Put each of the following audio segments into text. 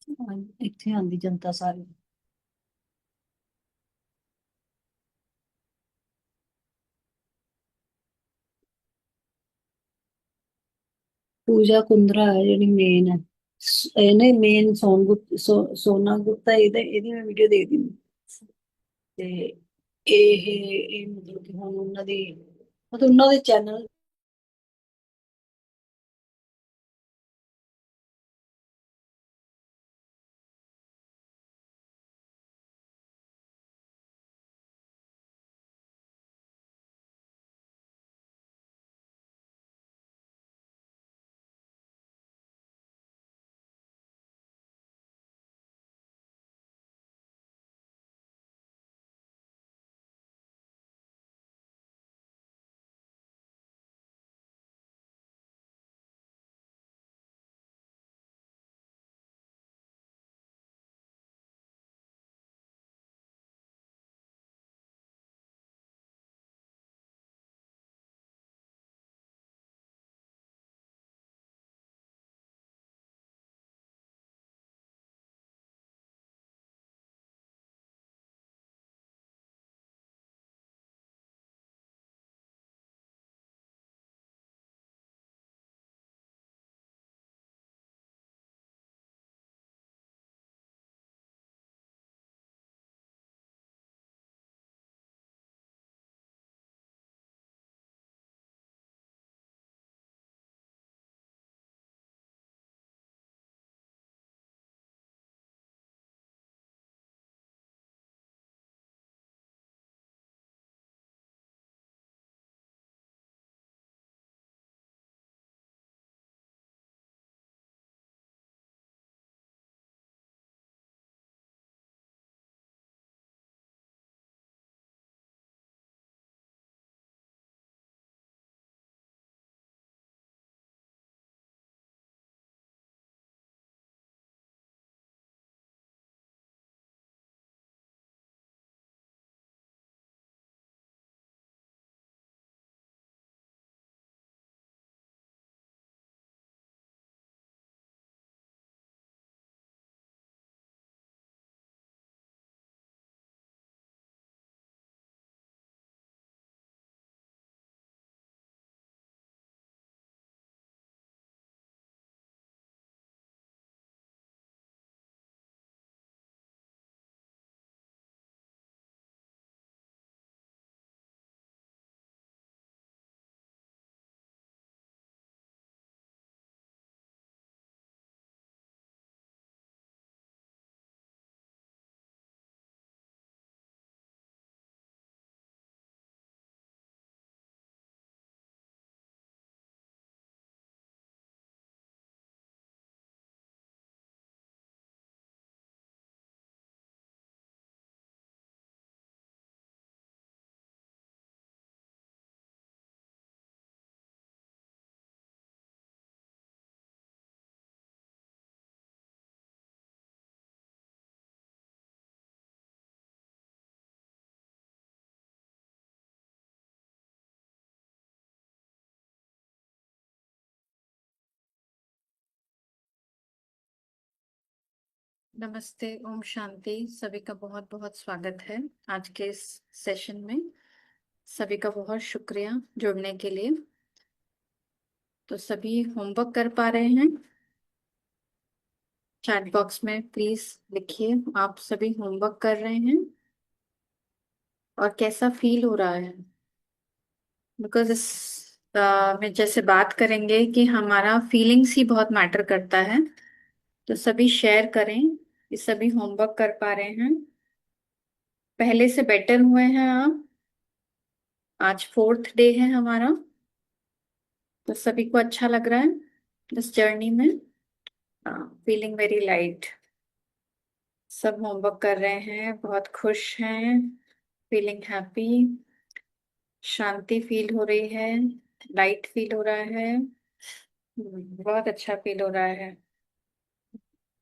ਇੱਥੇ ਆਂਦੀ ਜਨਤਾ ਸਾਰੀ। ਪੂਜਾ ਕੁੰਦਰਾ ਹੈ ਜਿਹੜੀ ਮੇਨ ਹੈ। ਇਹਨੇ ਮੇਨ ਸੋਨਾ ਗੁਪਤਾ ਇਹਦੀ ਮੈਂ ਵੀਡੀਓ ਦੇਖਦੀ ਹਾਂ। ਤੇ ਇਹ ਮਤਲਬ ਕਿ ਹੁਣ ਉਹਨਾਂ ਦੀ ਮਤਲਬ ਉਹਨਾਂ ਦੇ ਚੈਨਲ। नमस्ते, ओम शांति। सभी का बहुत बहुत स्वागत है आज के इस सेशन में। सभी का बहुत शुक्रिया जुड़ने के लिए। तो सभी होमवर्क कर पा रहे हैं? चैट बॉक्स में प्लीज लिखिए आप सभी होमवर्क कर रहे हैं और कैसा फील हो रहा है। बिकॉज इस में जैसे बात करेंगे कि हमारा फीलिंग्स ही बहुत मैटर करता है। तो सभी शेयर करें कि सभी होमवर्क कर पा रहे हैं, पहले से बेटर हुए हैं आप। आज फोर्थ डे है हमारा, तो सभी को अच्छा लग रहा है इस जर्नी में। Feeling very light. सब होमवर्क कर रहे हैं, बहुत खुश हैं, फीलिंग हैप्पी। शांति फील हो रही है, लाइट फील हो रहा है। बहुत अच्छा फील हो रहा है,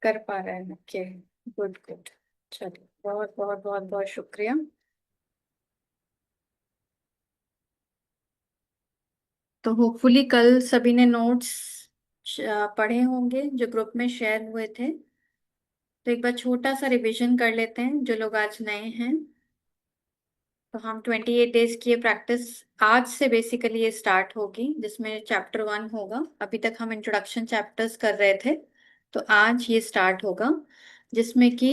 कर पा रहे हैं। Okay, good good. चलिए, बहुत बहुत बहुत बहुत शुक्रिया। तो होपफुली कल सभी ने नोट्स पढ़े होंगे जो ग्रुप में शेयर हुए थे। तो एक बार छोटा सा रिवीजन कर लेते हैं जो लोग आज नए हैं। तो हम 28 डेज की ये प्रैक्टिस आज से बेसिकली ये स्टार्ट होगी, जिसमें चैप्टर 1 होगा। अभी तक हम इंट्रोडक्शन चैप्टर्स कर रहे थे, तो आज ये स्टार्ट होगा, जिसमें कि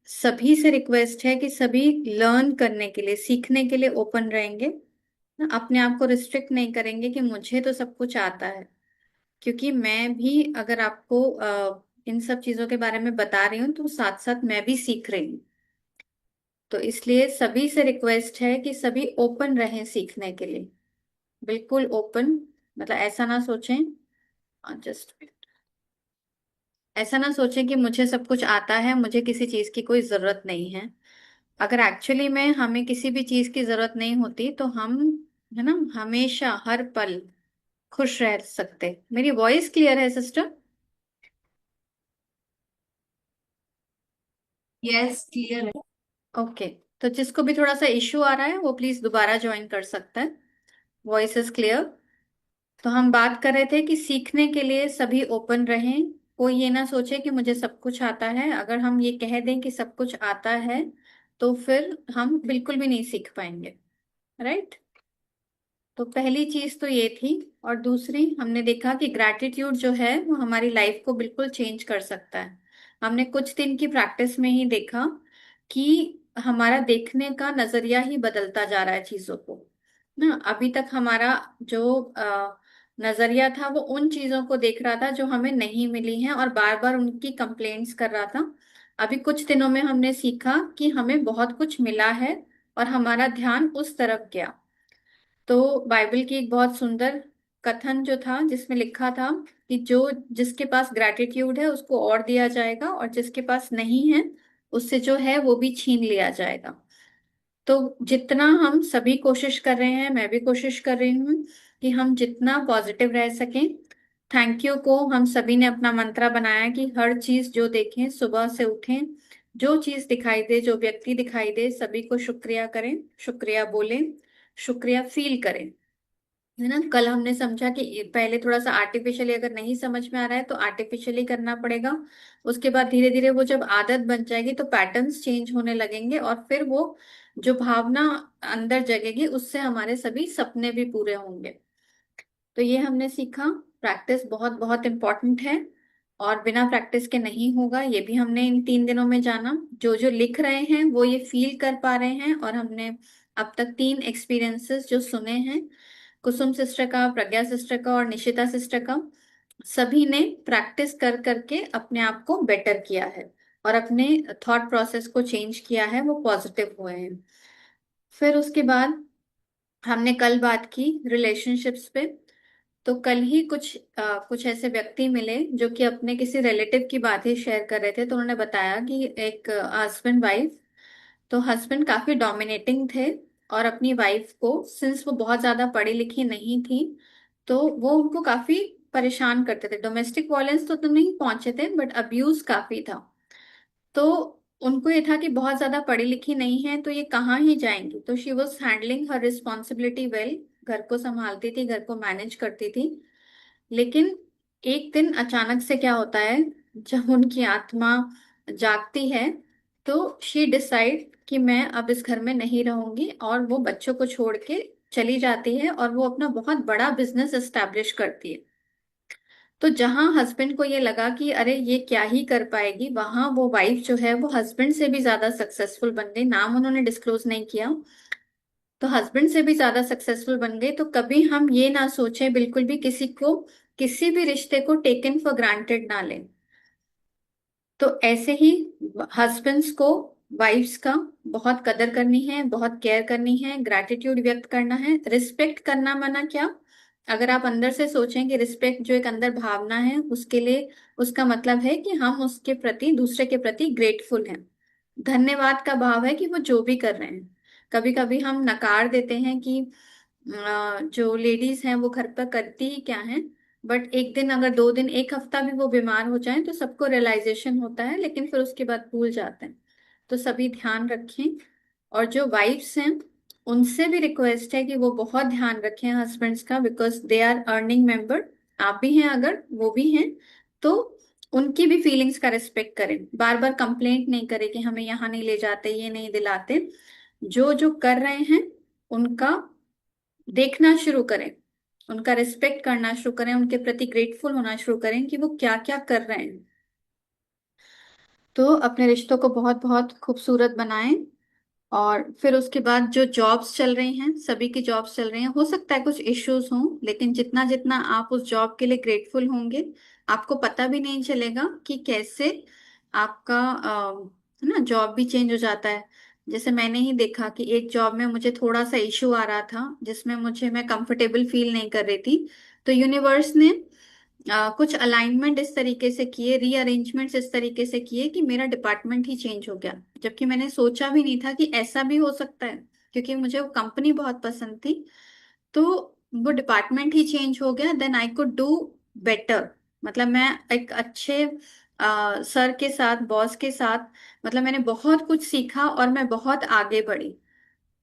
सभी से रिक्वेस्ट है कि सभी लर्न करने के लिए, सीखने के लिए ओपन रहेंगे ना, अपने आप को रिस्ट्रिक्ट नहीं करेंगे कि मुझे तो सब कुछ आता है। क्योंकि मैं भी अगर आपको इन सब चीजों के बारे में बता रही हूँ तो साथ साथ मैं भी सीख रही हूँ। तो इसलिए सभी से रिक्वेस्ट है कि सभी ओपन रहें सीखने के लिए, बिल्कुल ओपन। मतलब ऐसा ना सोचें, जस्ट ऐसा ना सोचें कि मुझे सब कुछ आता है, मुझे किसी चीज की कोई जरूरत नहीं है। अगर एक्चुअली में हमें किसी भी चीज की जरूरत नहीं होती तो हम, है ना, हमेशा हर पल खुश रह सकते। मेरी वॉइस क्लियर है सिस्टर? यस, क्लियर है। ओके। तो जिसको भी थोड़ा सा इश्यू आ रहा है वो प्लीज दोबारा ज्वाइन कर सकता है। Voice is clear. तो हम बात कर रहे थे कि सीखने के लिए सभी ओपन रहें। कोई ये ना सोचे कि मुझे सब कुछ आता है। अगर हम ये कह दें कि सब कुछ आता है तो फिर हम बिल्कुल भी नहीं सीख पाएंगे, राइट। तो पहली चीज तो ये थी। और दूसरी, हमने देखा कि ग्रैटिट्यूड जो है वो हमारी लाइफ को बिल्कुल चेंज कर सकता है। हमने कुछ दिन की प्रैक्टिस में ही देखा कि हमारा देखने का नजरिया ही बदलता जा रहा है चीजों को ना। अभी तक हमारा जो नजरिया था वो उन चीजों को देख रहा था जो हमें नहीं मिली हैं और बार बार उनकी कंप्लेंट्स कर रहा था। अभी कुछ दिनों में हमने सीखा कि हमें बहुत कुछ मिला है और हमारा ध्यान उस तरफ गया। तो बाइबल की एक बहुत सुंदर कथन जो था, जिसमें लिखा था कि जो जिसके पास ग्रैटिट्यूड है उसको और दिया जाएगा, और जिसके पास नहीं है उससे जो है वो भी छीन लिया जाएगा। तो जितना हम सभी कोशिश कर रहे हैं, मैं भी कोशिश कर रही हूँ कि हम जितना पॉजिटिव रह सकें। थैंक यू को हम सभी ने अपना मंत्र बनाया कि हर चीज जो देखें, सुबह से उठें, जो चीज दिखाई दे, जो व्यक्ति दिखाई दे, सभी को शुक्रिया करें, शुक्रिया बोलें, शुक्रिया फील करें। है ना। कल हमने समझा कि पहले थोड़ा सा आर्टिफिशियली, अगर नहीं समझ में आ रहा है तो आर्टिफिशियली करना पड़ेगा। उसके बाद धीरे धीरे वो जब आदत बन जाएगी तो पैटर्न्स चेंज होने लगेंगे, और फिर वो जो भावना अंदर जगेगी उससे हमारे सभी सपने भी पूरे होंगे। तो ये हमने सीखा। प्रैक्टिस बहुत बहुत इम्पोर्टेंट है, और बिना प्रैक्टिस के नहीं होगा। ये भी हमने इन 3 दिनों में जाना। जो जो लिख रहे हैं वो ये फील कर पा रहे हैं, और हमने अब तक 3 एक्सपीरियंसेस जो सुने हैं, कुसुम सिस्टर का, प्रज्ञा सिस्टर का और निशिता सिस्टर का, सभी ने प्रैक्टिस कर करके अपने आप को बेटर किया है और अपने थॉट प्रोसेस को चेंज किया है, वो पॉजिटिव हुए हैं। फिर उसके बाद हमने कल बात की रिलेशनशिप्स पे। तो कल ही कुछ ऐसे व्यक्ति मिले जो कि अपने किसी रिलेटिव की बात ही शेयर कर रहे थे। तो उन्होंने बताया कि एक हस्बैंड वाइफ, तो हस्बैंड काफी डोमिनेटिंग थे, और अपनी वाइफ को, सिंस वो बहुत ज्यादा पढ़ी लिखी नहीं थी, तो वो उनको काफी परेशान करते थे। डोमेस्टिक वायलेंस तो नहीं पहुंचे थे, बट अब्यूज काफी था। तो उनको ये था कि बहुत ज्यादा पढ़ी लिखी नहीं है तो ये कहाँ ही जाएंगी। तो she was handling her responsibility well, घर को संभालती थी, घर को मैनेज करती थी। लेकिन एक दिन अचानक से क्या होता है, जब उनकी आत्मा जागती है, तो शी डिसाइड कि मैं अब इस घर में नहीं रहूंगी, और वो बच्चों को छोड़ के चली जाती है, और वो अपना बहुत बड़ा बिजनेस एस्टेब्लिश करती है। तो जहां हस्बैंड को ये लगा कि अरे ये क्या ही कर पाएगी, वहां वो वाइफ जो है वो हस्बैंड से भी ज्यादा सक्सेसफुल बन गई। नाम उन्होंने डिस्क्लोज नहीं किया। तो हस्बैंड से भी ज्यादा सक्सेसफुल बन गई। तो कभी हम ये ना सोचें, बिल्कुल भी किसी को, किसी भी रिश्ते को टेकन फॉर ग्रांटेड ना लें। तो ऐसे ही हस्बैंड्स को वाइफ्स का बहुत कदर करनी है, बहुत केयर करनी है, ग्रैटिट्यूड व्यक्त करना है, रिस्पेक्ट करना। मना क्या, अगर आप अंदर से सोचें कि रिस्पेक्ट जो एक अंदर भावना है, उसके लिए, उसका मतलब है कि हम उसके प्रति, दूसरे के प्रति ग्रेटफुल हैं। धन्यवाद का भाव है कि वो जो भी कर रहे हैं। कभी कभी हम नकार देते हैं कि जो लेडीज हैं वो घर पर करती ही क्या है, बट एक दिन, अगर 2 दिन, एक हफ्ता भी वो बीमार हो जाएं तो सबको रियलाइजेशन होता है, लेकिन फिर उसके बाद भूल जाते हैं। तो सभी ध्यान रखें। और जो वाइफ्स हैं उनसे भी रिक्वेस्ट है कि वो बहुत ध्यान रखें हस्बैंड्स का, because they are earning member. आप भी हैं, अगर वो भी हैं, तो उनकी भी फीलिंग्स का रिस्पेक्ट करें, बार बार कंप्लेंट नहीं करें कि हमें यहाँ नहीं ले जाते, ये नहीं दिलाते। जो जो कर रहे हैं उनका देखना शुरू करें, उनका रिस्पेक्ट करना शुरू करें, उनके प्रति ग्रेटफुल होना शुरू करें कि वो क्या क्या कर रहे हैं। तो अपने रिश्तों को बहुत बहुत खूबसूरत बनाएं। और फिर उसके बाद जो जॉब्स चल रही हैं, सभी की जॉब्स चल रही हैं, हो सकता है कुछ इश्यूज हों, लेकिन जितना जितना आप उस जॉब के लिए ग्रेटफुल होंगे, आपको पता भी नहीं चलेगा कि कैसे आपका है ना, जॉब भी चेंज हो जाता है। जैसे मैंने ही देखा कि एक जॉब में मुझे थोड़ा सा इशू आ रहा था, जिसमें मैं कंफर्टेबल फील नहीं कर रही थी। तो यूनिवर्स ने कुछ अलाइनमेंट इस तरीके से किए, रीअरेंजमेंट्स इस तरीके से किए कि मेरा डिपार्टमेंट ही चेंज हो गया, जबकि मैंने सोचा भी नहीं था कि ऐसा भी हो सकता है, क्योंकि मुझे वो कंपनी बहुत पसंद थी। तो वो डिपार्टमेंट ही चेंज हो गया, then I could do better. मतलब मैं एक अच्छे सर के साथ, बॉस के साथ, मतलब मैंने बहुत कुछ सीखा और मैं बहुत आगे बढ़ी।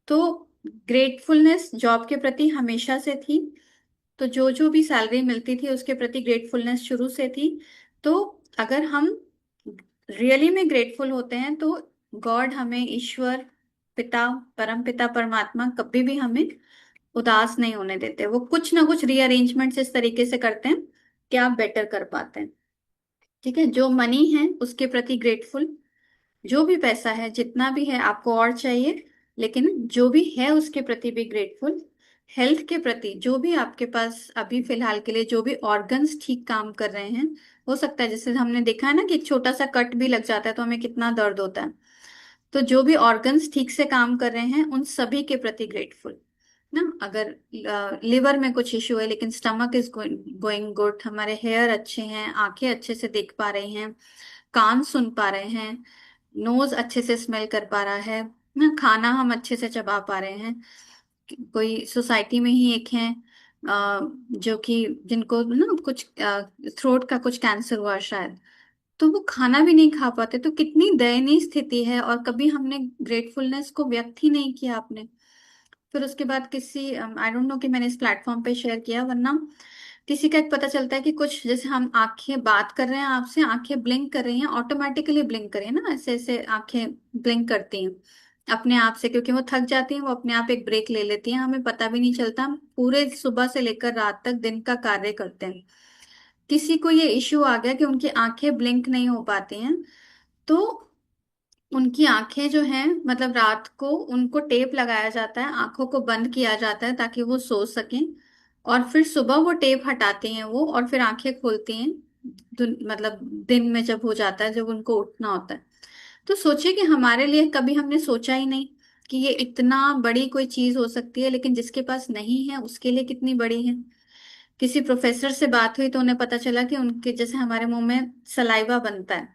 तो ग्रेटफुलनेस जॉब के प्रति हमेशा से थी। तो जो जो भी सैलरी मिलती थी उसके प्रति ग्रेटफुलनेस शुरू से थी। तो अगर हम रियली में ग्रेटफुल होते हैं तो गॉड हमें, ईश्वर, पिता, परम पिता परमात्मा कभी भी हमें उदास नहीं होने देते। वो कुछ ना कुछ रीअरेंजमेंट्स इस तरीके से करते हैं कि आप बेटर कर पाते हैं। ठीक है, जो मनी है उसके प्रति ग्रेटफुल, जो भी पैसा है, जितना भी है, आपको और चाहिए, लेकिन जो भी है उसके प्रति भी ग्रेटफुल। हेल्थ के प्रति, जो भी आपके पास अभी फिलहाल के लिए जो भी ऑर्गन्स ठीक काम कर रहे हैं, हो सकता है जैसे हमने देखा है ना कि एक छोटा सा कट भी लग जाता है तो हमें कितना दर्द होता है। तो जो भी ऑर्गन्स ठीक से काम कर रहे हैं उन सभी के प्रति ग्रेटफुल ना। अगर लिवर में कुछ इश्यू है लेकिन स्टमक इज गोइंग गुड, हमारे हेयर अच्छे हैं, आंखें अच्छे से देख पा रही हैं, कान सुन पा रहे हैं, नोज अच्छे से स्मेल कर पा रहा है ना, खाना हम अच्छे से चबा पा रहे हैं। कोई सोसाइटी में ही एक हैं जो कि जिनको ना कुछ थ्रोट का कुछ कैंसर हुआ शायद, तो वो खाना भी नहीं खा पाते। तो कितनी दयनीय स्थिति है, और कभी हमने ग्रेटफुलनेस को व्यक्त ही नहीं किया आपने। फिर उसके बाद किसी, आई डोंट नो कि मैंने इस प्लेटफॉर्म पे शेयर किया, वरना किसी का एक पता चलता है कि कुछ जैसे हम आंखें बात कर रहे हैं आपसे, आंखें ब्लिंक कर रही हैं, ऑटोमेटिकली ब्लिंक कर रही है ना, ऐसे ऐसे आंखें ब्लिंक करती हैं अपने आप से, क्योंकि वो थक जाती हैं, वो अपने आप एक ब्रेक ले लेती हैं, हमें पता भी नहीं चलता, हम पूरे सुबह से लेकर रात तक दिन का कार्य करते हैं। किसी को ये इश्यू आ गया कि उनकी आंखें ब्लिंक नहीं हो पाती हैं, तो उनकी आंखें जो हैं, मतलब रात को उनको टेप लगाया जाता है, आंखों को बंद किया जाता है ताकि वो सो सकें, और फिर सुबह वो टेप हटाती हैं वो, और फिर आंखें खोलती हैं मतलब दिन में जब हो जाता है, जब उनको उठना होता है। तो सोचिए कि हमारे लिए कभी हमने सोचा ही नहीं कि ये इतना बड़ी कोई चीज हो सकती है, लेकिन जिसके पास नहीं है उसके लिए कितनी बड़ी है। किसी प्रोफेसर से बात हुई तो उन्हें पता चला कि उनके जैसे हमारे मुंह में सलाइवा बनता है,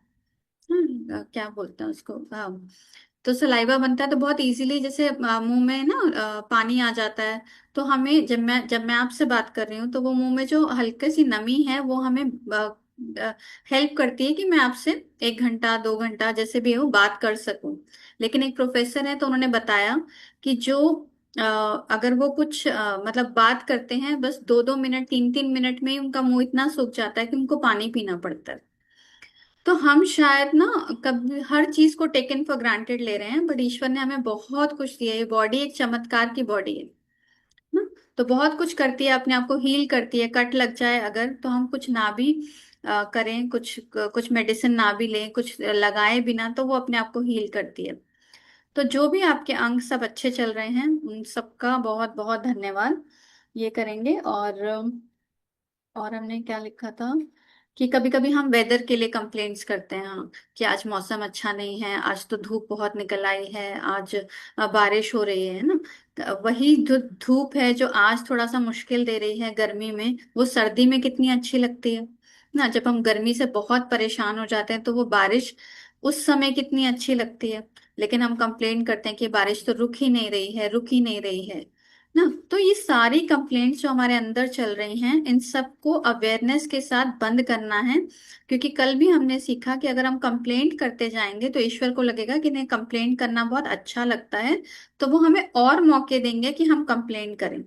क्या बोलते हैं उसको, तो सलाइवा बनता है, तो बहुत इजीली जैसे मुंह में ना पानी आ जाता है। तो हमें, जब मैं आपसे बात कर रही हूँ तो वो मुंह में जो हल्की सी नमी है वो हमें हेल्प करती है कि मैं आपसे 1 घंटा 2 घंटा जैसे भी हो बात कर सकूं। लेकिन एक प्रोफेसर है तो उन्होंने बताया कि जो अ, अगर वो कुछ मतलब बात करते हैं, बस 2-2 मिनट 3-3 मिनट में ही उनका मुंह इतना सूख जाता है कि उनको पानी पीना पड़ता है। तो हम शायद ना कभी हर चीज को टेकन फॉर ग्रांटेड ले रहे हैं, बट ईश्वर ने हमें बहुत कुछ दिया है। ये बॉडी एक चमत्कार की बॉडी है ना। तो बहुत कुछ करती है, अपने आप को हील करती है। कट लग जाए अगर, तो हम कुछ ना भी करें, कुछ कुछ मेडिसिन ना भी लें, कुछ लगाए बिना, तो वो अपने आप को हील करती है। तो जो भी आपके अंग सब अच्छे चल रहे हैं उन सबका बहुत बहुत धन्यवाद। ये करेंगे। और हमने क्या लिखा था कि कभी कभी हम वेदर के लिए कंप्लेंट्स करते हैं, हाँ, कि आज मौसम अच्छा नहीं है, आज तो धूप बहुत निकल आई है, आज बारिश हो रही है ना। तो वही जो धूप है जो आज थोड़ा सा मुश्किल दे रही है गर्मी में, वो सर्दी में कितनी अच्छी लगती है ना। जब हम गर्मी से बहुत परेशान हो जाते हैं तो वो बारिश उस समय कितनी अच्छी लगती है। लेकिन हम कंप्लेंट करते हैं कि बारिश तो रुक ही नहीं रही है, रुक ही नहीं रही है ना। तो ये सारी कंप्लेंट्स जो हमारे अंदर चल रही हैं, इन सबको अवेयरनेस के साथ बंद करना है। क्योंकि कल भी हमने सीखा कि अगर हम कंप्लेंट करते जाएंगे तो ईश्वर को लगेगा कि नहीं, कंप्लेंट करना बहुत अच्छा लगता है, तो वो हमें और मौके देंगे कि हम कंप्लेंट करें।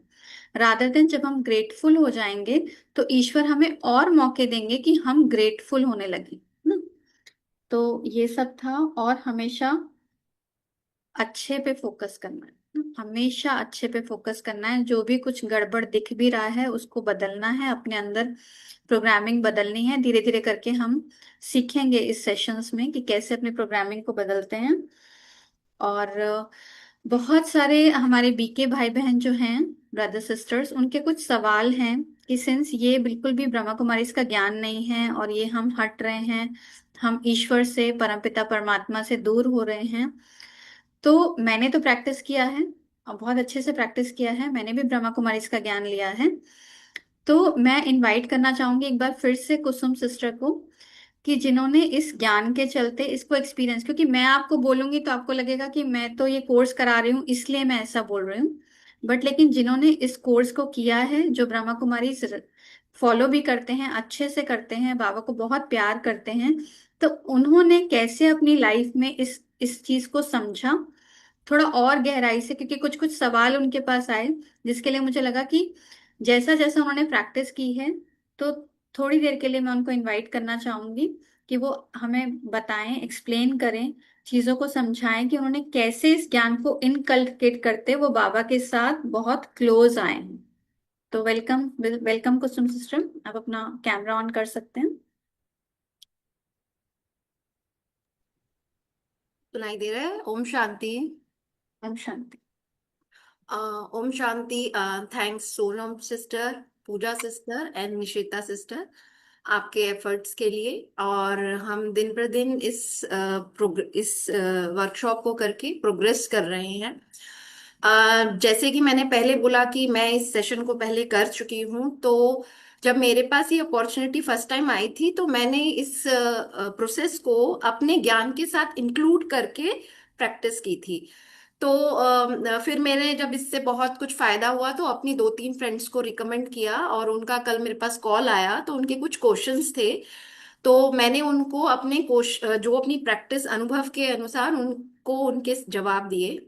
रादर देन जब हम ग्रेटफुल हो जाएंगे तो ईश्वर हमें और मौके देंगे कि हम ग्रेटफुल होने लगे ना। तो ये सब था। और हमेशा अच्छे पे फोकस करना है ना, हमेशा अच्छे पे फोकस करना है। जो भी कुछ गड़बड़ दिख भी रहा है उसको बदलना है, अपने अंदर प्रोग्रामिंग बदलनी है। धीरे धीरे करके हम सीखेंगे इस सेशंस में कि कैसे अपनी प्रोग्रामिंग को बदलते हैं। और बहुत सारे हमारे बीके भाई बहन जो हैं, ब्रदर सिस्टर्स, उनके कुछ सवाल हैं कि सिंस ये बिल्कुल भी ब्रह्मा कुमारी इसका ज्ञान नहीं है और ये हम हट रहे हैं, हम ईश्वर से, परमपिता परमात्मा से दूर हो रहे हैं। तो मैंने तो प्रैक्टिस किया है और बहुत अच्छे से प्रैक्टिस किया है, मैंने भी ब्रह्मा कुमारी इसका ज्ञान लिया है। तो मैं इनवाइट करना चाहूंगी एक बार फिर से कुसुम सिस्टर को, कि जिन्होंने इस ज्ञान के चलते इसको एक्सपीरियंस, क्योंकि मैं आपको बोलूंगी तो आपको लगेगा कि मैं तो ये कोर्स करा रही हूँ इसलिए मैं ऐसा बोल रही हूँ। बट लेकिन जिन्होंने इस कोर्स को किया है, जो ब्रह्मा कुमारी फॉलो भी करते हैं, अच्छे से करते हैं, बाबा को बहुत प्यार करते हैं, तो उन्होंने कैसे अपनी लाइफ में इस चीज को समझा थोड़ा और गहराई से, क्योंकि कुछ कुछ सवाल उनके पास आए जिसके लिए मुझे लगा कि जैसा जैसा उन्होंने प्रैक्टिस की है, तो थोड़ी देर के लिए मैं उनको इनवाइट करना चाहूंगी कि वो हमें बताएं, एक्सप्लेन करें, चीजों को समझाएं कि उन्होंने कैसे इस ज्ञान को इनकल्केट करते वो बाबा के साथ बहुत क्लोज आए हैं। तो वेलकम, वेलकम कुसुम सिस्टर, आप अपना कैमरा ऑन कर सकते हैं। सुनाई दे रहा है? ओम शांति। ओम शांति। ओम शांति। Thanks Sonam sister, Puja sister and Nishita sister, आपके एफर्ट्स के लिए। और हम दिन पर दिन इस वर्कशॉप को करके प्रोग्रेस कर रहे हैं। जैसे कि मैंने पहले बोला कि मैं इस सेशन को पहले कर चुकी हूँ, तो जब मेरे पास ये अपॉर्चुनिटी फर्स्ट टाइम आई थी तो मैंने इस प्रोसेस को अपने ज्ञान के साथ इंक्लूड करके प्रैक्टिस की थी। तो फिर मैंने जब इससे बहुत कुछ फायदा हुआ तो अपनी 2-3 फ्रेंड्स को रिकमेंड किया, और उनका कल मेरे पास कॉल आया तो उनके कुछ क्वेश्चंस थे। तो मैंने उनको जो अपनी प्रैक्टिस अनुभव के अनुसार उनको उनके जवाब दिए।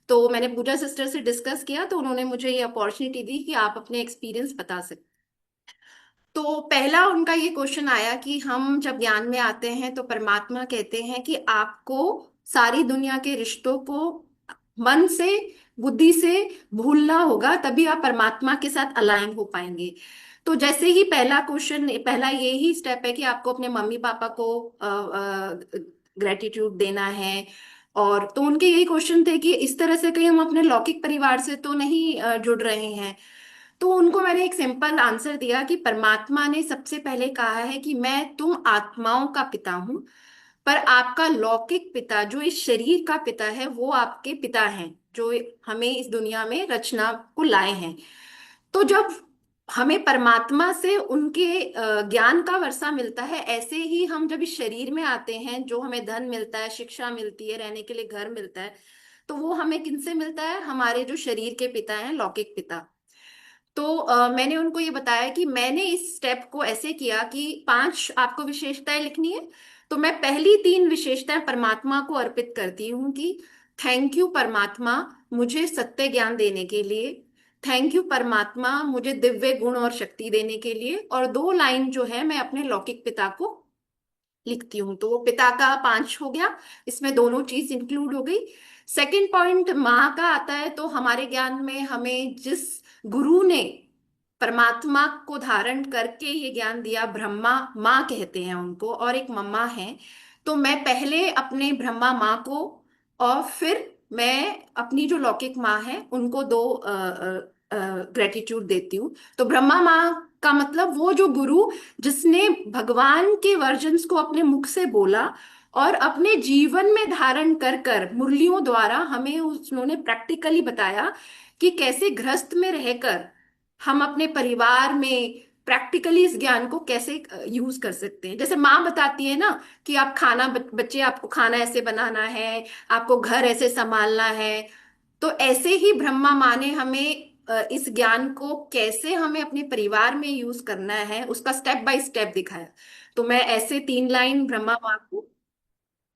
तो मैंने पूजा सिस्टर से डिस्कस किया तो उन्होंने मुझे ये अपॉर्चुनिटी दी कि आप अपने एक्सपीरियंस बता सकते। तो पहला उनका ये क्वेश्चन आया कि हम जब ज्ञान में आते हैं तो परमात्मा कहते हैं कि आपको सारी दुनिया के रिश्तों को मन से, बुद्धि से भूलना होगा, तभी आप परमात्मा के साथ अलाइन हो पाएंगे। तो जैसे ही पहला क्वेश्चन, पहला यही स्टेप है कि आपको अपने मम्मी पापा को ग्रेटिट्यूड देना है। और तो उनके यही क्वेश्चन थे कि इस तरह से कहीं हम अपने लौकिक परिवार से तो नहीं जुड़ रहे हैं। तो उनको मैंने एक सिंपल आंसर दिया कि परमात्मा ने सबसे पहले कहा है कि मैं तुम आत्माओं का पिता हूं, पर आपका लौकिक पिता जो इस शरीर का पिता है वो आपके पिता हैं, जो हमें इस दुनिया में रचना को लाए हैं। तो जब हमें परमात्मा से उनके ज्ञान का वर्षा मिलता है, ऐसे ही हम जब इस शरीर में आते हैं, जो हमें धन मिलता है, शिक्षा मिलती है, रहने के लिए घर मिलता है, तो वो हमें किनसे मिलता है? हमारे जो शरीर के पिता हैं, लौकिक पिता। तो मैंने उनको ये बताया कि मैंने इस स्टेप को ऐसे किया कि 5 आपको विशेषताएं लिखनी है। तो मैं पहली 3 विशेषताएं परमात्मा को अर्पित करती हूँ कि थैंक यू परमात्मा, मुझे सत्य ज्ञान देने के लिए। थैंक यू परमात्मा, मुझे दिव्य गुण और शक्ति देने के लिए। और 2 लाइन जो है मैं अपने लौकिक पिता को लिखती हूँ। तो वो पिता का 5 हो गया, इसमें दोनों चीज इंक्लूड हो गई। सेकंड पॉइंट माँ का आता है। तो हमारे ज्ञान में हमें जिस गुरु ने परमात्मा को धारण करके ये ज्ञान दिया, ब्रह्मा माँ कहते हैं उनको, और एक मम्मा है। तो मैं पहले अपने ब्रह्मा माँ को, और फिर मैं अपनी जो लौकिक माँ है उनको 2 ग्रेटिट्यूड देती हूँ। तो ब्रह्मा माँ का मतलब वो जो गुरु जिसने भगवान के वर्जन्स को अपने मुख से बोला और अपने जीवन में धारण कर कर मुरलियों द्वारा हमें उन्होंने प्रैक्टिकली बताया कि कैसे गृहस्थ में रहकर हम अपने परिवार में प्रैक्टिकली इस ज्ञान को कैसे यूज कर सकते हैं। जैसे माँ बताती है ना कि आप खाना, बच्चे आपको खाना ऐसे बनाना है, आपको घर ऐसे संभालना है। तो ऐसे ही ब्रह्मा माँ ने हमें इस ज्ञान को कैसे हमें अपने परिवार में यूज करना है उसका स्टेप बाय स्टेप दिखाया। तो मैं ऐसे 3 लाइन ब्रह्मा माँ को,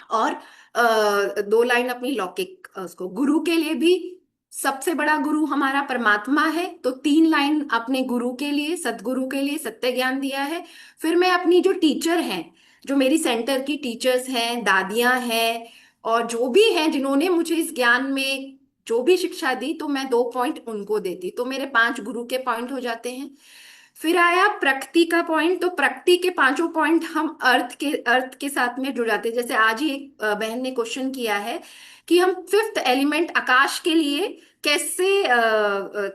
और 2 लाइन अपनी लौकिक उसको गुरु के लिए भी सबसे बड़ा गुरु हमारा परमात्मा है, तो 3 लाइन अपने गुरु के लिए, सदगुरु के लिए सत्य ज्ञान दिया है। फिर मैं अपनी जो टीचर हैं, जो मेरी सेंटर की टीचर्स हैं, दादियां हैं, और जो भी हैं जिन्होंने मुझे इस ज्ञान में जो भी शिक्षा दी, तो मैं 2 पॉइंट उनको देती, तो मेरे 5 गुरु के पॉइंट हो जाते हैं। फिर आया प्रकृति का पॉइंट, तो प्रकृति के 5 पॉइंट हम अर्थ के साथ में जुड़ जाते हैं। जैसे आज ही एक बहन ने क्वेश्चन किया है कि हम 5th एलिमेंट आकाश के लिए कैसे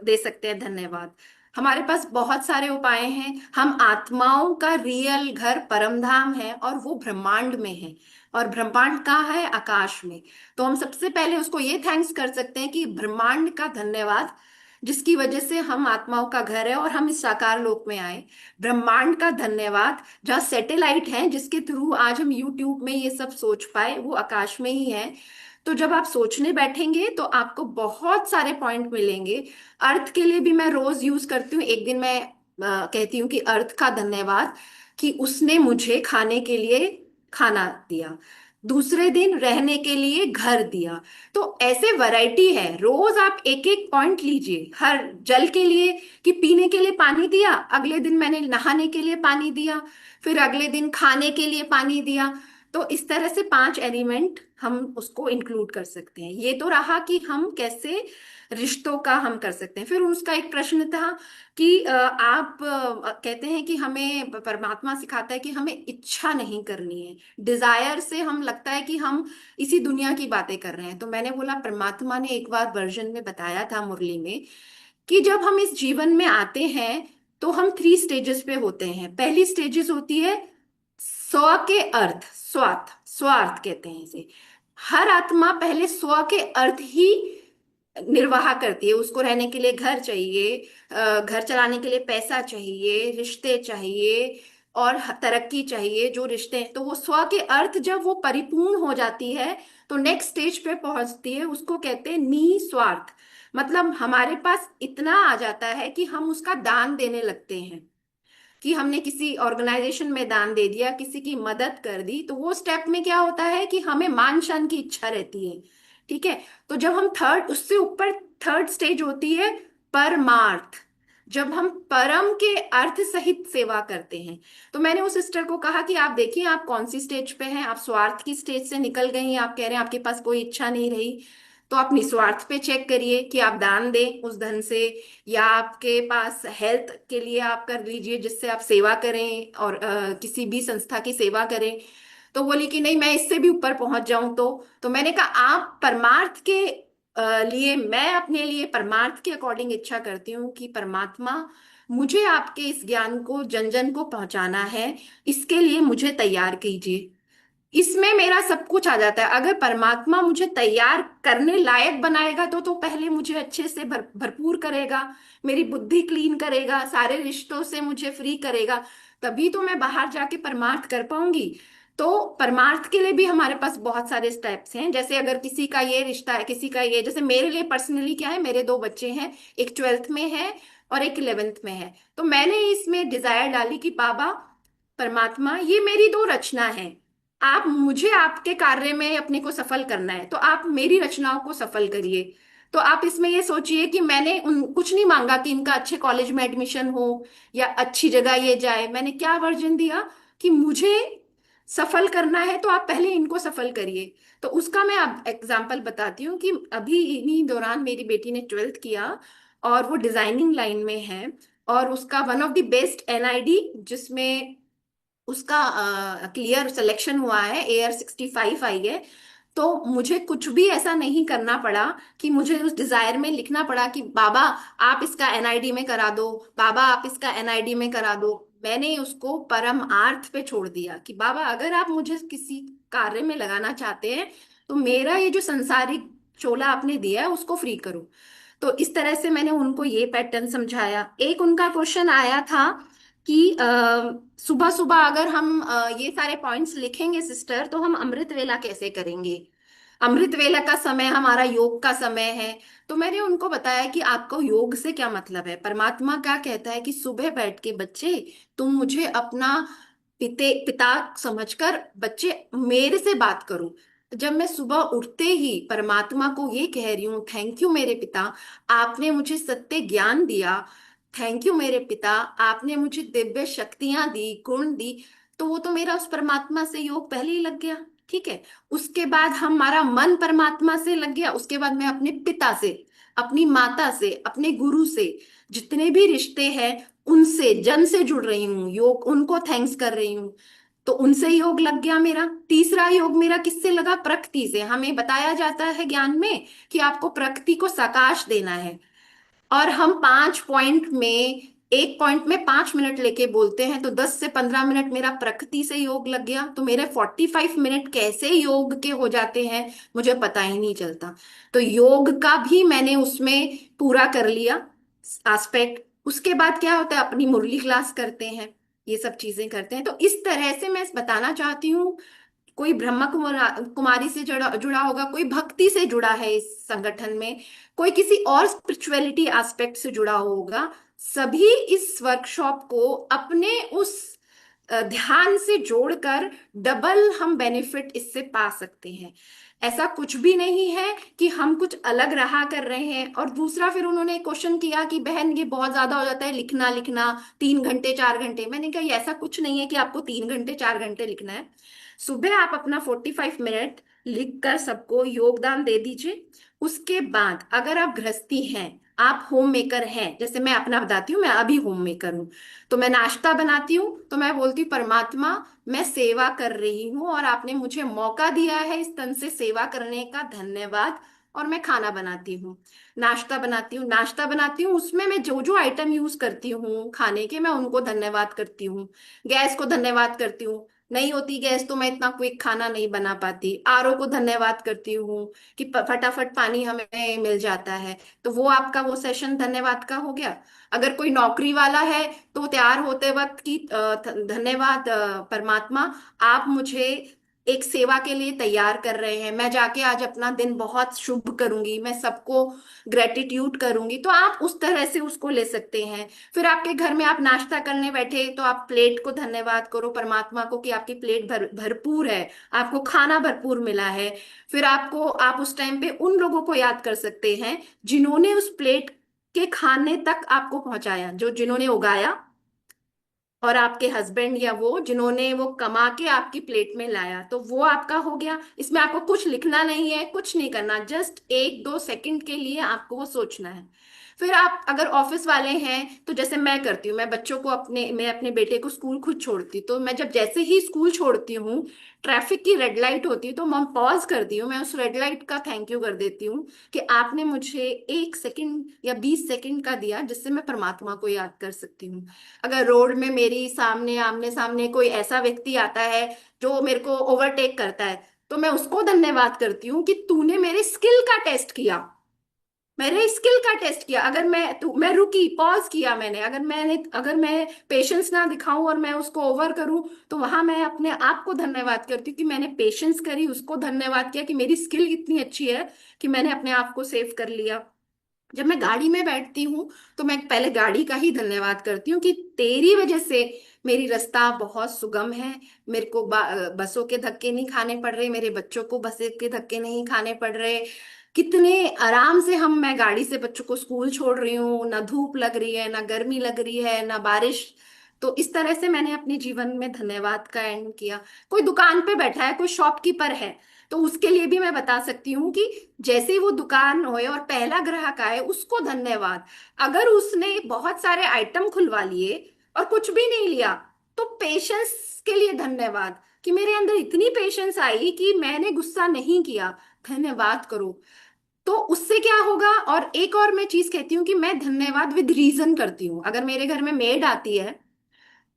दे सकते हैं धन्यवाद। हमारे पास बहुत सारे उपाय हैं। हम आत्माओं का रियल घर परम धाम है, और वो ब्रह्मांड में है, और ब्रह्मांड कहाँ है? आकाश में। तो हम सबसे पहले उसको ये थैंक्स कर सकते हैं कि ब्रह्मांड का धन्यवाद, जिसकी वजह से हम आत्माओं का घर है और हम इस साकार लोक में आए। ब्रह्मांड का धन्यवाद, जहाँ सैटेलाइट हैं जिसके थ्रू आज हम यूट्यूब में ये सब सोच पाए, वो आकाश में ही है। तो जब आप सोचने बैठेंगे तो आपको बहुत सारे पॉइंट मिलेंगे। अर्थ के लिए भी मैं रोज यूज करती हूँ। एक दिन मैं कहती हूँ कि अर्थ का धन्यवाद कि उसने मुझे खाने के लिए खाना दिया, दूसरे दिन रहने के लिए घर दिया। तो ऐसे वैरायटी है, रोज आप एक एक पॉइंट लीजिए। हर जल के लिए कि पीने के लिए पानी दिया, अगले दिन मैंने नहाने के लिए पानी दिया, फिर अगले दिन खाने के लिए पानी दिया। तो इस तरह से 5 एलिमेंट हम उसको इंक्लूड कर सकते हैं। ये तो रहा कि हम कैसे रिश्तों का हम कर सकते हैं। फिर उसका एक प्रश्न था कि आप कहते हैं कि हमें परमात्मा सिखाता है कि हमें इच्छा नहीं करनी है, डिजायर से हम लगता है कि हम इसी दुनिया की बातें कर रहे हैं। तो मैंने बोला, परमात्मा ने एक बार वर्जन में बताया था मुरली में कि जब हम इस जीवन में आते हैं तो हम 3 स्टेजेस पे होते हैं। पहली स्टेजेस होती है स्व के अर्थ, स्वार्थ, स्वार्थ कहते हैं इसे। हर आत्मा पहले स्व के अर्थ ही निर्वाह करती है। उसको रहने के लिए घर चाहिए, घर चलाने के लिए पैसा चाहिए, रिश्ते चाहिए, और तरक्की चाहिए। जो रिश्ते हैं, तो वो स्व के अर्थ जब वो परिपूर्ण हो जाती है तो नेक्स्ट स्टेज पे पहुंचती है, उसको कहते हैं निस्वार्थ। मतलब हमारे पास इतना आ जाता है कि हम उसका दान देने लगते हैं, कि हमने किसी ऑर्गेनाइजेशन में दान दे दिया, किसी की मदद कर दी। तो वो स्टेप में क्या होता है कि हमें मान शान की इच्छा रहती है। ठीक है। तो जब हम थर्ड, उससे ऊपर थर्ड स्टेज होती है परमार्थ, जब हम परम के अर्थ सहित सेवा करते हैं। तो मैंने उस सिस्टर को कहा कि आप देखिए आप कौन सी स्टेज पे हैं। आप स्वार्थ की स्टेज से निकल गई हैं, आप कह रहे हैं आपके पास कोई इच्छा नहीं रही। तो आप निस्वार्थ पे चेक करिए कि आप दान दें उस धन से, या आपके पास हेल्थ के लिए आप कर लीजिए जिससे आप सेवा करें, और किसी भी संस्था की सेवा करें। तो बोली कि नहीं, मैं इससे भी ऊपर पहुंच जाऊं। तो मैंने कहा आप परमार्थ के लिए, मैं अपने लिए परमार्थ के अकॉर्डिंग इच्छा करती हूँ कि परमात्मा, मुझे आपके इस ज्ञान को जन जन को पहुंचाना है, इसके लिए मुझे तैयार कीजिए। इसमें मेरा सब कुछ आ जाता है। अगर परमात्मा मुझे तैयार करने लायक बनाएगा तो पहले मुझे अच्छे से भरपूर करेगा, मेरी बुद्धि क्लीन करेगा, सारे रिश्तों से मुझे फ्री करेगा, तभी तो मैं बाहर जाके परमार्थ कर पाऊंगी। तो परमार्थ के लिए भी हमारे पास बहुत सारे स्टेप्स हैं। जैसे अगर किसी का ये रिश्ता है, किसी का ये, जैसे मेरे लिए पर्सनली क्या है, मेरे 2 बच्चे हैं, एक 12th में है और एक 11th में है। तो मैंने इसमें डिजायर डाली कि बाबा परमात्मा, ये मेरी 2 रचना है, आप मुझे आपके कार्य में अपने को सफल करना है, तो आप मेरी रचनाओं को सफल करिए। तो आप इसमें ये सोचिए कि मैंने उन कुछ नहीं मांगा कि इनका अच्छे कॉलेज में एडमिशन हो या अच्छी जगह ये जाए। मैंने क्या वर्जन दिया कि मुझे सफल करना है, तो आप पहले इनको सफल करिए। तो उसका मैं अब एग्जाम्पल बताती हूँ कि अभी इन्हीं दौरान मेरी बेटी ने 12th किया, और वो डिजाइनिंग लाइन में है, और उसका one of the best NID जिसमें उसका क्लियर सिलेक्शन हुआ है, AR65 आई है। तो मुझे कुछ भी ऐसा नहीं करना पड़ा कि मुझे उस डिजायर में लिखना पड़ा कि बाबा आप इसका एनआईडी में करा दो, बाबा आप इसका एनआईडी में करा दो। मैंने उसको परम आर्थ पे छोड़ दिया कि बाबा अगर आप मुझे किसी कार्य में लगाना चाहते हैं तो मेरा ये जो संसारिक चोला आपने दिया है उसको फ्री करो। तो इस तरह से मैंने उनको ये पैटर्न समझाया। एक उनका क्वेश्चन आया था कि सुबह सुबह अगर हम ये सारे पॉइंट्स लिखेंगे सिस्टर, तो हम अमृत वेला कैसे करेंगे? अमृत वेला का समय हमारा योग का समय है। तो मैंने उनको बताया कि आपको योग से क्या मतलब है। परमात्मा क्या कहता है कि सुबह बैठ के बच्चे, तुम मुझे अपना पिता समझकर बच्चे मेरे से बात करो। जब मैं सुबह उठते ही परमात्मा को ये कह रही हूँ, थैंक यू मेरे पिता, आपने मुझे सत्य ज्ञान दिया, थैंक यू मेरे पिता, आपने मुझे दिव्य शक्तियां दी, गुण दी, तो वो तो मेरा उस परमात्मा से योग पहले ही लग गया। ठीक है। उसके बाद हमारा मन परमात्मा से लग गया, उसके बाद मैं अपने पिता से, अपनी माता से, अपने गुरु से, जितने भी रिश्ते हैं उनसे, जन से जुड़ रही हूँ, योग उनको थैंक्स कर रही हूँ, तो उनसे योग लग गया मेरा। तीसरा योग मेरा किससे लगा? प्रकृति से। हमें बताया जाता है ज्ञान में कि आपको प्रकृति को सकाश देना है, और हम 5 पॉइंट में, एक पॉइंट में 5 मिनट लेके बोलते हैं, तो 10 से 15 मिनट मेरा प्रकृति से योग लग गया, तो मेरे 45 मिनट कैसे योग के हो जाते हैं मुझे पता ही नहीं चलता। तो योग का भी मैंने उसमें पूरा कर लिया एस्पेक्ट। उसके बाद क्या होता है, अपनी मुरली क्लास करते हैं, ये सब चीजें करते हैं। तो इस तरह से मैं बताना चाहती हूँ, कोई कुमारी से जुड़ा होगा, कोई भक्ति से जुड़ा है इस संगठन में, कोई किसी और स्पिरिचुअलिटी एस्पेक्ट से जुड़ा होगा, सभी इस वर्कशॉप को अपने उस ध्यान से जोड़कर डबल हम बेनिफिट इससे पा सकते हैं। ऐसा कुछ भी नहीं है कि हम कुछ अलग रहा कर रहे हैं। और दूसरा, फिर उन्होंने क्वेश्चन किया कि बहन ये बहुत ज्यादा हो जाता है लिखना लिखना, 3 घंटे 4 घंटे। मैंने कहा ये ऐसा कुछ नहीं है कि आपको 3 घंटे 4 घंटे लिखना है। सुबह आप अपना 45 मिनट लिख कर सबको योगदान दे दीजिए। उसके बाद अगर आप गृहस्थी हैं, आप होम मेकर हैं, जैसे मैं अपना बताती हूँ, मैं अभी होम मेकर हूँ, तो मैं नाश्ता बनाती हूँ, तो मैं बोलती हूँ परमात्मा मैं सेवा कर रही हूँ और आपने मुझे मौका दिया है इस तन से सेवा करने का, धन्यवाद। और मैं खाना बनाती हूँ, नाश्ता बनाती हूँ, उसमें मैं जो जो आइटम यूज करती हूँ खाने के, मैं उनको धन्यवाद करती हूँ। गैस को धन्यवाद करती हूँ, नहीं होती गैस तो मैं इतना क्विक खाना नहीं बना पाती। आरओ को धन्यवाद करती हूँ कि फटाफट पानी हमें मिल जाता है। तो वो आपका वो सेशन धन्यवाद का हो गया। अगर कोई नौकरी वाला है तो तैयार होते वक्त की धन्यवाद परमात्मा, आप मुझे एक सेवा के लिए तैयार कर रहे हैं, मैं जाके आज अपना दिन बहुत शुभ करूंगी, मैं सबको ग्रेटिट्यूड करूंगी। तो आप उस तरह से उसको ले सकते हैं। फिर आपके घर में आप नाश्ता करने बैठे तो आप प्लेट को धन्यवाद करो परमात्मा को कि आपकी प्लेट भरपूर है, आपको खाना भरपूर मिला है। फिर आप उस टाइम पे उन लोगों को याद कर सकते हैं जिन्होंने उस प्लेट के खाने तक आपको पहुंचाया, जो जिन्होंने उगाया, और आपके हस्बैंड या वो जिन्होंने वो कमा के आपकी प्लेट में लाया, तो वो आपका हो गया। इसमें आपको कुछ लिखना नहीं है, कुछ नहीं करना, जस्ट 1-2 सेकंड के लिए आपको वो सोचना है। फिर आप अगर ऑफिस वाले हैं तो जैसे मैं करती हूँ, मैं अपने बेटे को स्कूल खुद छोड़ती, तो मैं जब जैसे ही स्कूल छोड़ती हूँ, ट्रैफिक की रेड लाइट होती है तो मैं पॉज करती हूँ, मैं उस रेड लाइट का थैंक यू कर देती हूँ कि आपने मुझे 1 सेकंड या 20 सेकंड का दिया जिससे मैं परमात्मा को याद कर सकती हूँ। अगर रोड में मेरी सामने आमने सामने कोई ऐसा व्यक्ति आता है जो मेरे को ओवरटेक करता है, तो मैं उसको धन्यवाद करती हूँ कि तूने मेरे स्किल का टेस्ट किया, मेरे स्किल का टेस्ट किया। अगर मैं रुकी, पॉज किया मैंने, अगर मैं पेशेंस ना दिखाऊं और मैं उसको ओवर करूं, तो वहां मैं अपने आप को धन्यवाद करती हूँ कि मैंने पेशेंस करी, उसको धन्यवाद किया कि मेरी स्किल इतनी अच्छी है कि मैंने अपने आप को सेव कर लिया। जब मैं गाड़ी में बैठती हूँ तो मैं पहले गाड़ी का ही धन्यवाद करती हूँ कि तेरी वजह से मेरी रास्ता बहुत सुगम है, मेरे को बसों के धक्के नहीं खाने पड़ रहे, मेरे बच्चों को बस के धक्के नहीं खाने पड़ रहे। कितने आराम से मैं गाड़ी से बच्चों को स्कूल छोड़ रही हूँ, ना धूप लग रही है, ना गर्मी लग रही है, ना बारिश। तो इस तरह से मैंने अपने जीवन में धन्यवाद का एंड किया। कोई दुकान पे बैठा है, कोई शॉपकीपर है, तो उसके लिए भी मैं बता सकती हूँ कि जैसे ही वो दुकान होए और पहला ग्राहक आए उसको धन्यवाद। अगर उसने बहुत सारे आइटम खुलवा लिए और कुछ भी नहीं लिया, तो पेशेंस के लिए धन्यवाद कि मेरे अंदर इतनी पेशेंस आई कि मैंने गुस्सा नहीं किया, धन्यवाद करो। तो उससे क्या होगा? और एक और मैं चीज कहती हूँ कि मैं धन्यवाद विद रीजन करती हूँ। अगर मेरे घर में मेड आती है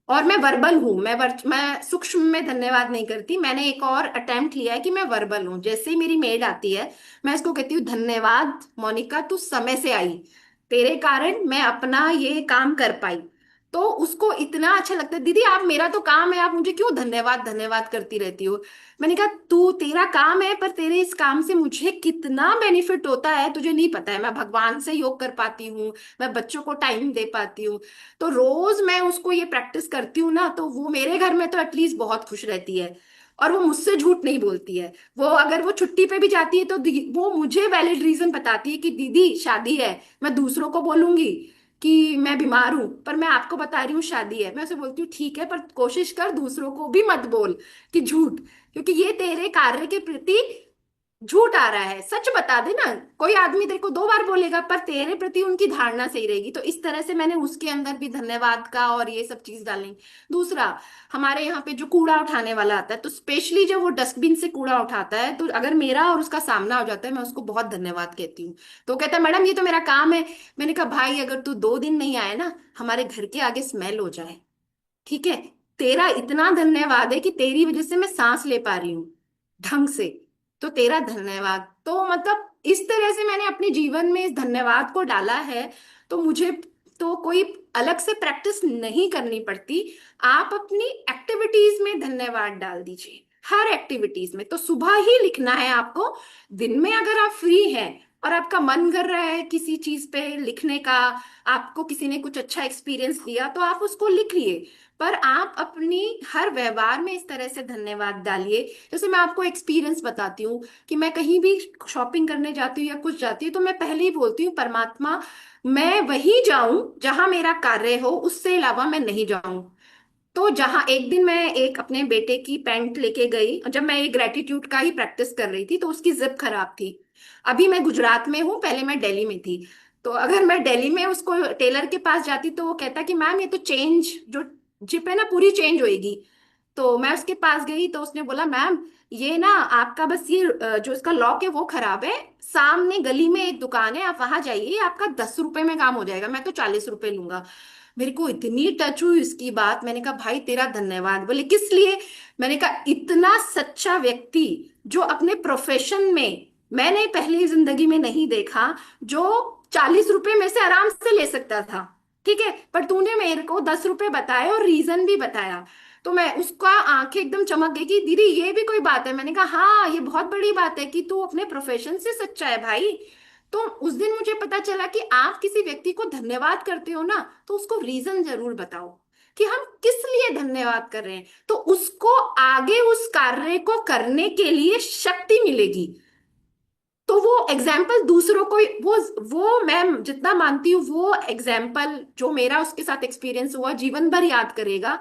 और मैं वर्बल हूं, मैं सूक्ष्म में धन्यवाद नहीं करती, मैंने एक और अटेम्प्ट लिया है कि मैं वर्बल हूं। जैसे ही मेरी मेड आती है मैं इसको कहती हूँ धन्यवाद मोनिका, तू समय से आई, तेरे कारण मैं अपना ये काम कर पाई। तो उसको इतना अच्छा लगता है, दीदी आप, मेरा तो काम है, आप मुझे क्यों धन्यवाद धन्यवाद करती रहती हो। मैंने कहा तू, तेरा काम है, पर तेरे इस काम से मुझे कितना बेनिफिट होता है तुझे नहीं पता है। मैं भगवान से योग कर पाती हूँ, मैं बच्चों को टाइम दे पाती हूँ। तो रोज मैं उसको ये प्रैक्टिस करती हूँ ना, तो वो मेरे घर में तो एटलीस्ट बहुत खुश रहती है। और वो मुझसे झूठ नहीं बोलती है। वो अगर वो छुट्टी पे भी जाती है तो वो मुझे वैलिड रीजन बताती है कि दीदी शादी है। मैं दूसरों को बोलूंगी कि मैं बीमार हूं, पर मैं आपको बता रही हूँ शादी है। मैं उसे बोलती हूँ ठीक है, पर कोशिश कर दूसरों को भी मत बोल कि झूठ, क्योंकि ये तेरे कार्य के प्रति झूठ आ रहा है। सच बता दे ना, कोई आदमी तेरे को 2 बार बोलेगा पर तेरे प्रति उनकी धारणा सही रहेगी। तो इस तरह से मैंने उसके अंदर भी धन्यवाद का और ये सब चीज डाली। दूसरा, हमारे यहाँ पे जो कूड़ा उठाने वाला आता है, तो स्पेशली जब वो डस्टबिन से कूड़ा उठाता है, तो अगर मेरा और उसका सामना हो जाता है, मैं उसको बहुत धन्यवाद कहती हूँ। तो वो कहता है मैडम ये तो मेरा काम है। मैंने कहा भाई अगर तू 2 दिन नहीं आए ना, हमारे घर के आगे स्मेल हो जाए, ठीक है, तेरा इतना धन्यवाद है कि तेरी वजह से मैं सांस ले पा रही हूँ ढंग से, तो तेरा धन्यवाद। तो मतलब इस तरह से मैंने अपने जीवन में इस धन्यवाद को डाला है। तो मुझे तो कोई अलग से प्रैक्टिस नहीं करनी पड़ती। आप अपनी एक्टिविटीज में धन्यवाद डाल दीजिए, हर एक्टिविटीज में। तो सुबह ही लिखना है आपको। दिन में अगर आप फ्री हैं और आपका मन कर रहा है किसी चीज पे लिखने का, आपको किसी ने कुछ अच्छा एक्सपीरियंस दिया, तो आप उसको लिख लिए। पर आप अपनी हर व्यवहार में इस तरह से धन्यवाद डालिए। जैसे मैं आपको एक्सपीरियंस बताती हूँ कि मैं कहीं भी शॉपिंग करने जाती हूँ या कुछ जाती हूँ, तो मैं पहले ही बोलती हूँ परमात्मा मैं वहीं जाऊं जहां मेरा कार्य हो, उससे अलावा मैं नहीं जाऊं। तो जहां एक दिन मैं एक अपने बेटे की पैंट लेके गई, जब मैं ये ग्रेटिट्यूड का ही प्रैक्टिस कर रही थी, तो उसकी जिप खराब थी। अभी मैं गुजरात में हूँ, पहले मैं दिल्ली में थी। तो अगर मैं दिल्ली में उसको टेलर के पास जाती तो वो कहता कि मैम ये तो चेंज जो जिप है ना पूरी चेंज होएगी। तो मैं उसके पास गई तो उसने बोला मैम ये ना आपका बस ये जो इसका लॉक है वो खराब है, सामने गली में एक दुकान है, आप वहां जाइए, आपका 10 रुपए में काम हो जाएगा, मैं तो 40 रुपए लूंगा। मेरे को इतनी टच हुई इसकी बात। मैंने कहा भाई तेरा धन्यवाद। बोले किस लिए? मैंने कहा इतना सच्चा व्यक्ति जो अपने प्रोफेशन में मैंने पहली जिंदगी में नहीं देखा, जो 40 रुपए में से आराम से ले सकता था, ठीक है, पर तूने मेरे को 10 रुपए बताए और रीजन भी बताया। तो मैं उसका आंखें एकदम चमक गई कि दीदी ये भी कोई बात है। मैंने कहा हाँ ये बहुत बड़ी बात है कि तू अपने प्रोफेशन से सच्चा है भाई। तो उस दिन मुझे पता चला कि आप किसी व्यक्ति को धन्यवाद करते हो ना, तो उसको रीजन जरूर बताओ कि हम किस लिए धन्यवाद कर रहे हैं, तो उसको आगे उस कार्य को करने के लिए शक्ति मिलेगी। तो वो एग्जाम्पल दूसरों को, वो मैं जितना मानती हूँ वो एग्जाम्पल जो मेरा उसके साथ एक्सपीरियंस हुआ जीवन भर याद करेगा।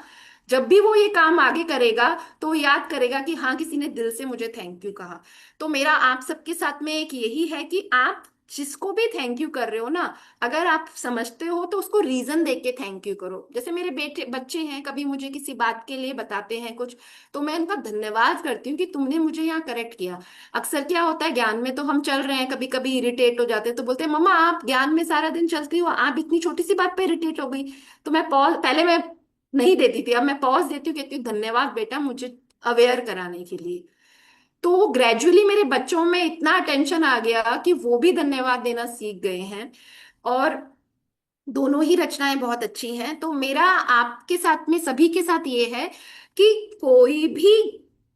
जब भी वो ये काम आगे करेगा तो वो याद करेगा कि हाँ किसी ने दिल से मुझे थैंक यू कहा। तो मेरा आप सबके साथ में एक यही है कि आप जिसको भी थैंक यू कर रहे हो ना, अगर आप समझते हो तो उसको रीजन देके के थैंक यू करो। जैसे मेरे बेटे बच्चे हैं, कभी मुझे किसी बात के लिए बताते हैं कुछ, तो मैं उनका धन्यवाद करती हूँ कि तुमने मुझे यहाँ करेक्ट किया। अक्सर क्या होता है ज्ञान में तो हम चल रहे हैं, कभी कभी इरिटेट हो जाते हैं, तो बोलते हैं मम्मा आप ज्ञान में सारा दिन चलती हो, आप इतनी छोटी सी बात पे इरिटेट हो गई। तो मैं पॉज, पहले मैं नहीं देती थी, अब मैं पॉज देती हूँ, कहती हूँ धन्यवाद बेटा मुझे अवेयर कराने के लिए। तो ग्रेजुअली मेरे बच्चों में इतना अटेंशन आ गया कि वो भी धन्यवाद देना सीख गए हैं। और दोनों ही रचनाएं बहुत अच्छी हैं। तो मेरा आपके साथ में सभी के साथ ये है कि कोई भी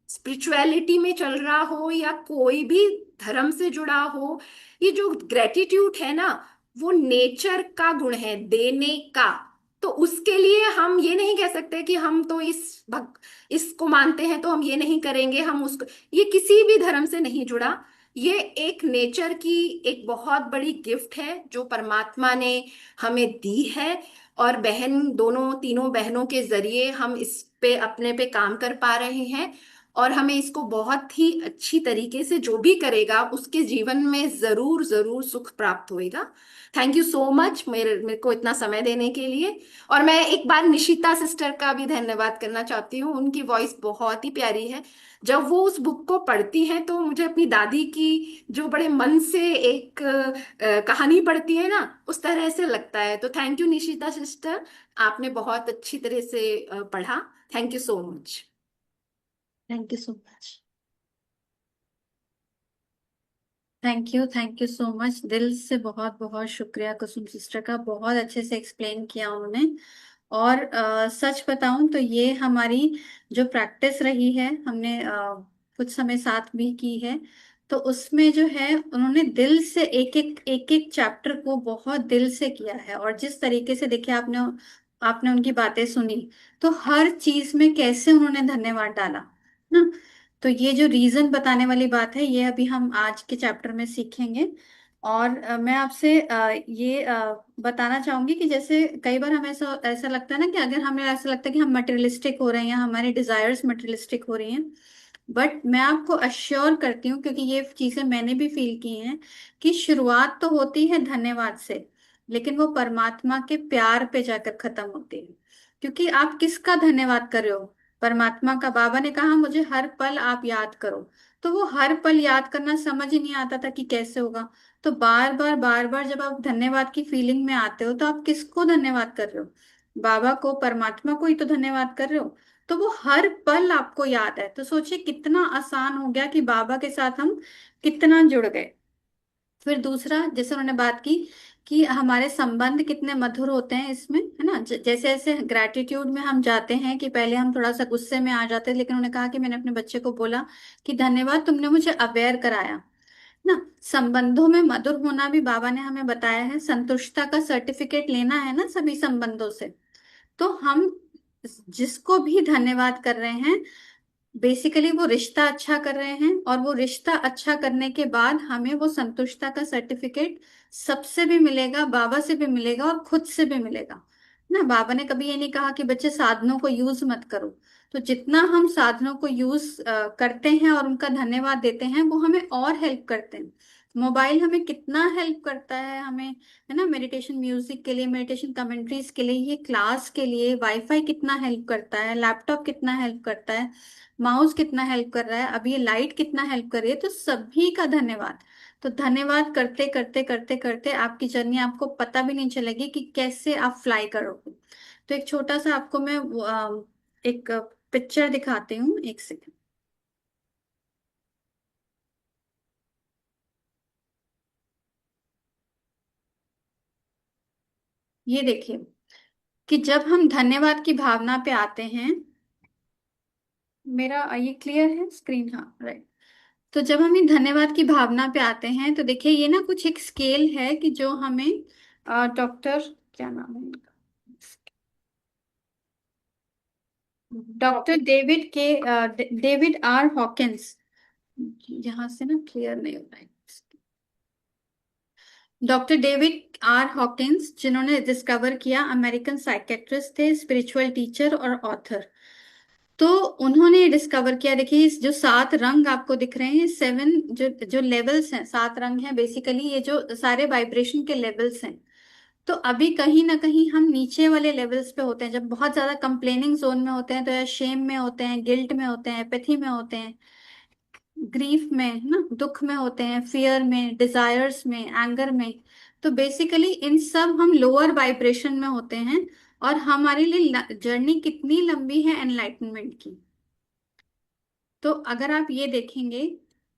स्पिरिचुअलिटी में चल रहा हो या कोई भी धर्म से जुड़ा हो, ये जो ग्रेटिट्यूड है ना, वो नेचर का गुण है देने का। तो उसके लिए हम ये नहीं कह सकते कि हम तो इसको मानते हैं तो हम ये नहीं करेंगे, हम उसको, ये किसी भी धर्म से नहीं जुड़ा। ये एक नेचर की एक बहुत बड़ी गिफ्ट है जो परमात्मा ने हमें दी है। और बहन दोनों तीनों बहनों के जरिए हम इस पे अपने पे काम कर पा रहे हैं। और हमें इसको बहुत ही अच्छी तरीके से जो भी करेगा उसके जीवन में जरूर जरूर सुख प्राप्त होएगा। थैंक यू सो मच मेरे को इतना समय देने के लिए। और मैं एक बार निशिता सिस्टर का भी धन्यवाद करना चाहती हूँ, उनकी वॉइस बहुत ही प्यारी है। जब वो उस बुक को पढ़ती हैं तो मुझे अपनी दादी की जो बड़े मन से एक कहानी पढ़ती है ना, उस तरह से लगता है। तो थैंक यू निशिता सिस्टर, आपने बहुत अच्छी तरह से पढ़ा। Thank you so much. Thank you so much. Thank you so much, दिल से बहुत बहुत शुक्रिया कुसुम सिस्टर का, बहुत अच्छे से एक्सप्लेन किया उन्होंने। और सच बताऊं तो ये हमारी जो प्रैक्टिस रही है, हमने कुछ समय साथ भी की है, तो उसमें जो है उन्होंने दिल से एक एक चैप्टर को बहुत दिल से किया है। और जिस तरीके से देखिए आपने आपने उनकी बातें सुनी, तो हर चीज में कैसे उन्होंने धन्यवाद डाला ना। तो ये जो रीजन बताने वाली बात है ये अभी हम आज के चैप्टर में सीखेंगे। और मैं आपसे ये बताना चाहूंगी कि जैसे कई बार हमें ऐसा ऐसा लगता है ना कि अगर हमें ऐसा लगता है कि हम मटेरियलिस्टिक हो रहे हैं या हमारी डिजायर्स मटेरियलिस्टिक हो रही हैं, बट मैं आपको अश्योर करती हूँ, क्योंकि ये चीजें मैंने भी फील की हैं, कि शुरुआत तो होती है धन्यवाद से, लेकिन वो परमात्मा के प्यार पे जाकर खत्म होती है। क्योंकि आप किसका धन्यवाद कर रहे हो? परमात्मा का। बाबा ने कहा मुझे हर पल आप याद करो। तो वो हर पल याद करना समझ ही नहीं आता था कि कैसे होगा। तो बार बार जब आप धन्यवाद की फीलिंग में आते हो तो आप किसको धन्यवाद कर रहे हो? बाबा को, परमात्मा को ही तो धन्यवाद कर रहे हो। तो वो हर पल आपको याद है। तो सोचिए कितना आसान हो गया कि बाबा के साथ हम कितना जुड़ गए। फिर दूसरा, जैसे उन्होंने बात की कि हमारे संबंध कितने मधुर होते हैं इसमें, है ना। जैसे जैसे ग्रैटिट्यूड में हम जाते हैं कि पहले हम थोड़ा सा गुस्से में आ जाते हैं, लेकिन उन्होंने कहा कि मैंने अपने बच्चे को बोला कि धन्यवाद, तुमने मुझे अवेयर कराया ना। संबंधों में मधुर होना भी बाबा ने हमें बताया है। संतुष्टता का सर्टिफिकेट लेना है ना सभी संबंधों से। तो हम जिसको भी धन्यवाद कर रहे हैं, बेसिकली वो रिश्ता अच्छा कर रहे हैं, और वो रिश्ता अच्छा करने के बाद हमें वो संतुष्टता का सर्टिफिकेट सबसे भी मिलेगा, बाबा से भी मिलेगा और खुद से भी मिलेगा ना। बाबा ने कभी ये नहीं कहा कि बच्चे साधनों को यूज मत करो। तो जितना हम साधनों को यूज करते हैं और उनका धन्यवाद देते हैं, वो हमें और हेल्प करते हैं। मोबाइल हमें कितना हेल्प करता है हमें, है ना। मेडिटेशन म्यूजिक के लिए, मेडिटेशन कमेंट्रीज के लिए, ये क्लास के लिए वाईफाई कितना हेल्प करता है, लैपटॉप कितना हेल्प करता है, माउस कितना हेल्प कर रहा है, अब ये लाइट कितना हेल्प कर रही है। तो सभी का धन्यवाद। तो धन्यवाद करते करते करते करते आपकी जर्नी, आपको पता भी नहीं चलेगी कि कैसे आप फ्लाई करोगे। तो एक छोटा सा आपको मैं एक पिक्चर दिखाती हूँ, एक सेकंड। ये देखिए कि जब हम धन्यवाद की भावना पे आते हैं, मेरा ये क्लियर है स्क्रीन? हाँ, राइट। तो जब हम ये धन्यवाद की भावना पे आते हैं तो देखिए ये ना कुछ एक स्केल है कि जो हमें डॉक्टर, क्या नाम है इनका? डॉक्टर डेविड के डेविड आर हॉकिंस, यहाँ से ना क्लियर नहीं हो रहा है। डॉक्टर डेविड आर हॉकिंस, जिन्होंने डिस्कवर किया, अमेरिकन साइकेट्रिस्ट थे, स्पिरिचुअल टीचर और ऑथर। तो उन्होंने डिस्कवर किया, देखिए इस जो 7 रंग आपको दिख रहे हैं, 7 जो जो लेवल्स हैं, 7 रंग हैं, बेसिकली ये जो सारे वाइब्रेशन के लेवल्स हैं। तो अभी कहीं ना कहीं हम नीचे वाले लेवल्स पे होते हैं, जब बहुत ज्यादा कंप्लेनिंग जोन में होते हैं, तो या शेम में होते हैं, गिल्ट में होते हैं, एपैथी में होते हैं, ग्रीफ में, है ना, दुख में होते हैं, फियर में, डिजायर्स में, एंगर में। तो बेसिकली इन सब हम लोअर वाइब्रेशन में होते हैं। और हमारे लिए जर्नी कितनी लंबी है एनलाइटनमेंट की। तो अगर आप ये देखेंगे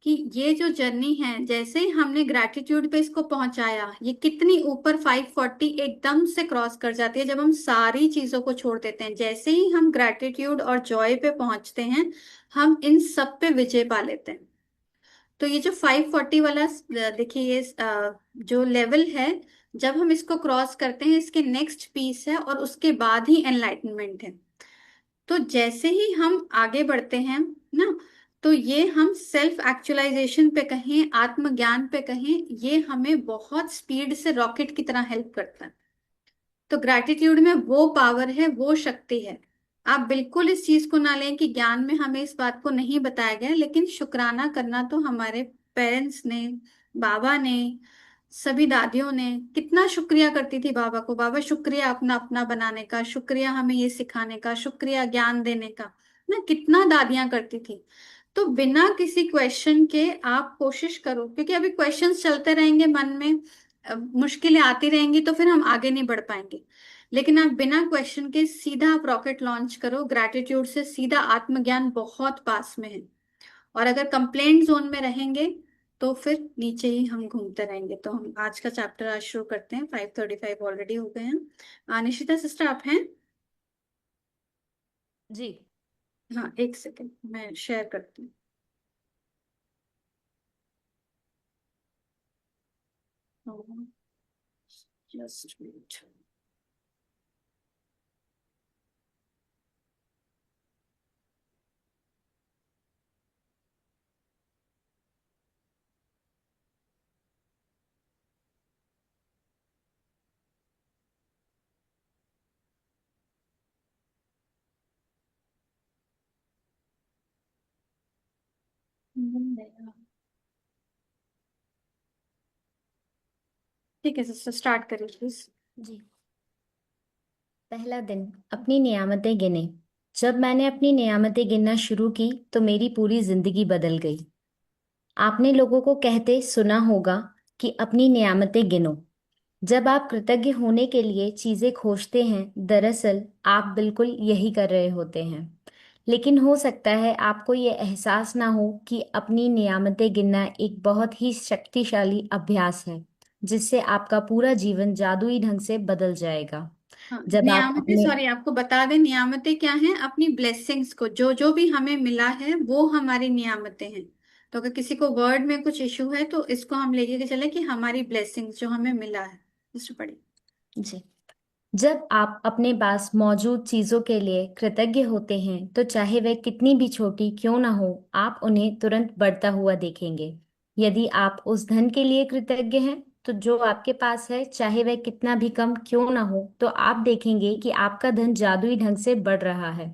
कि ये जो जर्नी है, जैसे ही हमने ग्रैटिट्यूड पे इसको पहुंचाया, ये कितनी ऊपर 540 एकदम से क्रॉस कर जाती है जब हम सारी चीजों को छोड़ देते हैं। जैसे ही हम ग्रैटिट्यूड और जॉय पे पहुंचते हैं, हम इन सब पे विजय पा लेते हैं। तो ये जो 540 वाला देखिए, ये जो लेवल है, जब हम इसको क्रॉस करते हैं, इसके नेक्स्ट पीस है और उसके बाद ही एनलाइटनमेंट है। तो जैसे ही हम आगे बढ़ते हैं ना, तो ये हम सेल्फ एक्चुअलाइजेशन पे कहें, आत्मज्ञान पे कहें, ये हमें बहुत स्पीड से रॉकेट की तरह हेल्प करता है। तो ग्रैटिट्यूड में वो पावर है, वो शक्ति है। आप बिल्कुल इस चीज को ना लें कि ज्ञान में हमें इस बात को नहीं बताया गया, लेकिन शुक्राना करना तो हमारे पेरेंट्स ने, बाबा ने, सभी दादियों ने कितना शुक्रिया करती थी बाबा को। बाबा शुक्रिया अपना अपना बनाने का, शुक्रिया हमें ये सिखाने का, शुक्रिया ज्ञान देने का, ना कितना दादियां करती थी। तो बिना किसी क्वेश्चन के आप कोशिश करो, क्योंकि अभी क्वेश्चंस चलते रहेंगे मन में, मुश्किलें आती रहेंगी, तो फिर हम आगे नहीं बढ़ पाएंगे। लेकिन आप बिना क्वेश्चन के सीधा आप रॉकेट लॉन्च करो, ग्रैटिट्यूड से सीधा आत्मज्ञान बहुत पास में है। और अगर कंप्लेंट जोन में रहेंगे तो फिर नीचे ही हम घूमते रहेंगे। तो हम आज का चैप्टर आज शुरू करते हैं। 5:35 ऑलरेडी हो गए हैं। निशिता सिस्टर आप हैं? जी। हाँ, एक सेकेंड मैं शेयर करती हूँ, जस्ट मिनट। ठीक है सिस्टर, स्टार्ट करिए प्लीज। जी। पहला दिन, अपनी नियामतें गिने। जब मैंने अपनी नियामतें गिनना शुरू की तो मेरी पूरी जिंदगी बदल गई। आपने लोगों को कहते सुना होगा कि अपनी नियामतें गिनो। जब आप कृतज्ञ होने के लिए चीजें खोजते हैं, दरअसल आप बिल्कुल यही कर रहे होते हैं। लेकिन हो सकता है आपको ये एहसास ना हो कि अपनी नियामतें गिनना एक बहुत ही शक्तिशाली अभ्यास है, जिससे आपका पूरा जीवन जादुई ढंग से बदल जाएगा। हाँ, जब आप नियामतें, अपने सॉरी आपको बता दें, नियामतें क्या हैं? अपनी ब्लेसिंग्स को, जो जो भी हमें मिला है वो हमारी नियामतें हैं। तो अगर किसी को वर्ड में कुछ इशू है तो इसको हम लेके के चले कि हमारी ब्लेसिंग्स जो हमें मिला है। मिस्टर पढ़िए। जी, जब आप अपने पास मौजूद चीजों के लिए कृतज्ञ होते हैं तो चाहे वह कितनी भी छोटी क्यों ना हो, आप उन्हें तुरंत बढ़ता हुआ देखेंगे। यदि आप उस धन के लिए कृतज्ञ हैं तो जो आपके पास है, चाहे वह कितना भी कम क्यों ना हो, तो आप देखेंगे कि आपका धन जादुई ढंग से बढ़ रहा है।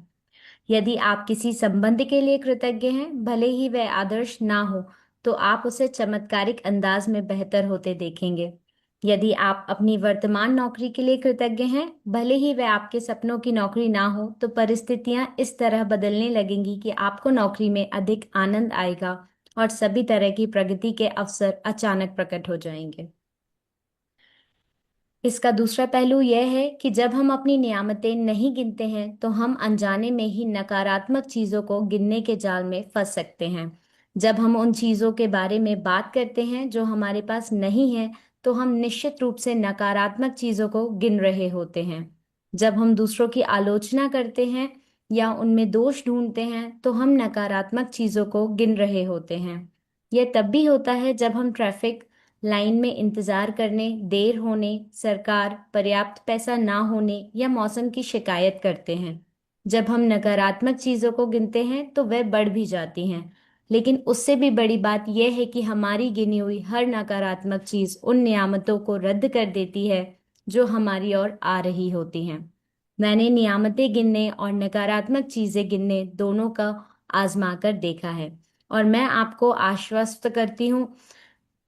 यदि आप किसी संबंध के लिए कृतज्ञ हैं, भले ही वह आदर्श ना हो, तो आप उसे चमत्कारिक अंदाज में बेहतर होते देखेंगे। यदि आप अपनी वर्तमान नौकरी के लिए कृतज्ञ हैं, भले ही वह आपके सपनों की नौकरी ना हो, तो परिस्थितियां इस तरह बदलने लगेंगी कि आपको नौकरी में अधिक आनंद आएगा और सभी तरह की प्रगति के अवसर अचानक प्रकट हो जाएंगे। इसका दूसरा पहलू यह है कि जब हम अपनी नियामतें नहीं गिनते हैं तो हम अनजाने में ही नकारात्मक चीजों को गिनने के जाल में फंस सकते हैं। जब हम उन चीजों के बारे में बात करते हैं जो हमारे पास नहीं है, तो हम निश्चित रूप से नकारात्मक चीजों को गिन रहे होते हैं। जब हम दूसरों की आलोचना करते हैं या उनमें दोष ढूंढते हैं, तो हम नकारात्मक चीजों को गिन रहे होते हैं। यह तब भी होता है जब हम ट्रैफिक लाइन में इंतजार करने, देर होने, सरकार पर्याप्त पैसा ना होने या मौसम की शिकायत करते हैं। जब हम नकारात्मक चीजों को गिनते हैं तो वह बढ़ भी जाती हैं। लेकिन उससे भी बड़ी बात यह है कि हमारी गिनी हुई हर नकारात्मक चीज उन नियामतों को रद्द कर देती है जो हमारी ओर आ रही होती हैं। मैंने नियामतें गिनने और नकारात्मक चीजें गिनने दोनों का आजमा कर देखा है, और मैं आपको आश्वस्त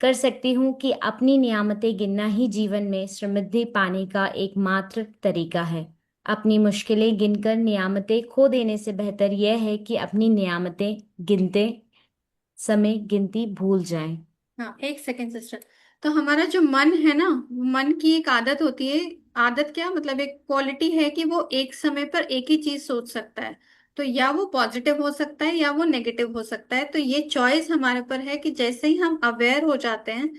कर सकती हूँ कि अपनी नियामतें गिनना ही जीवन में समृद्धि पाने का एकमात्र तरीका है। अपनी मुश्किलें गिनकर नियामतें खो देने से बेहतर यह है कि अपनी नियामतें गिनते समय गिनती भूल जाएं। हाँ, एक सेकेंड सिस्टर। तो हमारा जो मन है ना, मन की एक आदत होती है। आदत क्या मतलब, एक क्वालिटी है कि वो एक समय पर एक ही चीज सोच सकता है। तो या वो पॉजिटिव हो सकता है या वो नेगेटिव हो सकता है। तो ये चॉइस हमारे पर है कि जैसे ही हम अवेयर हो जाते हैं,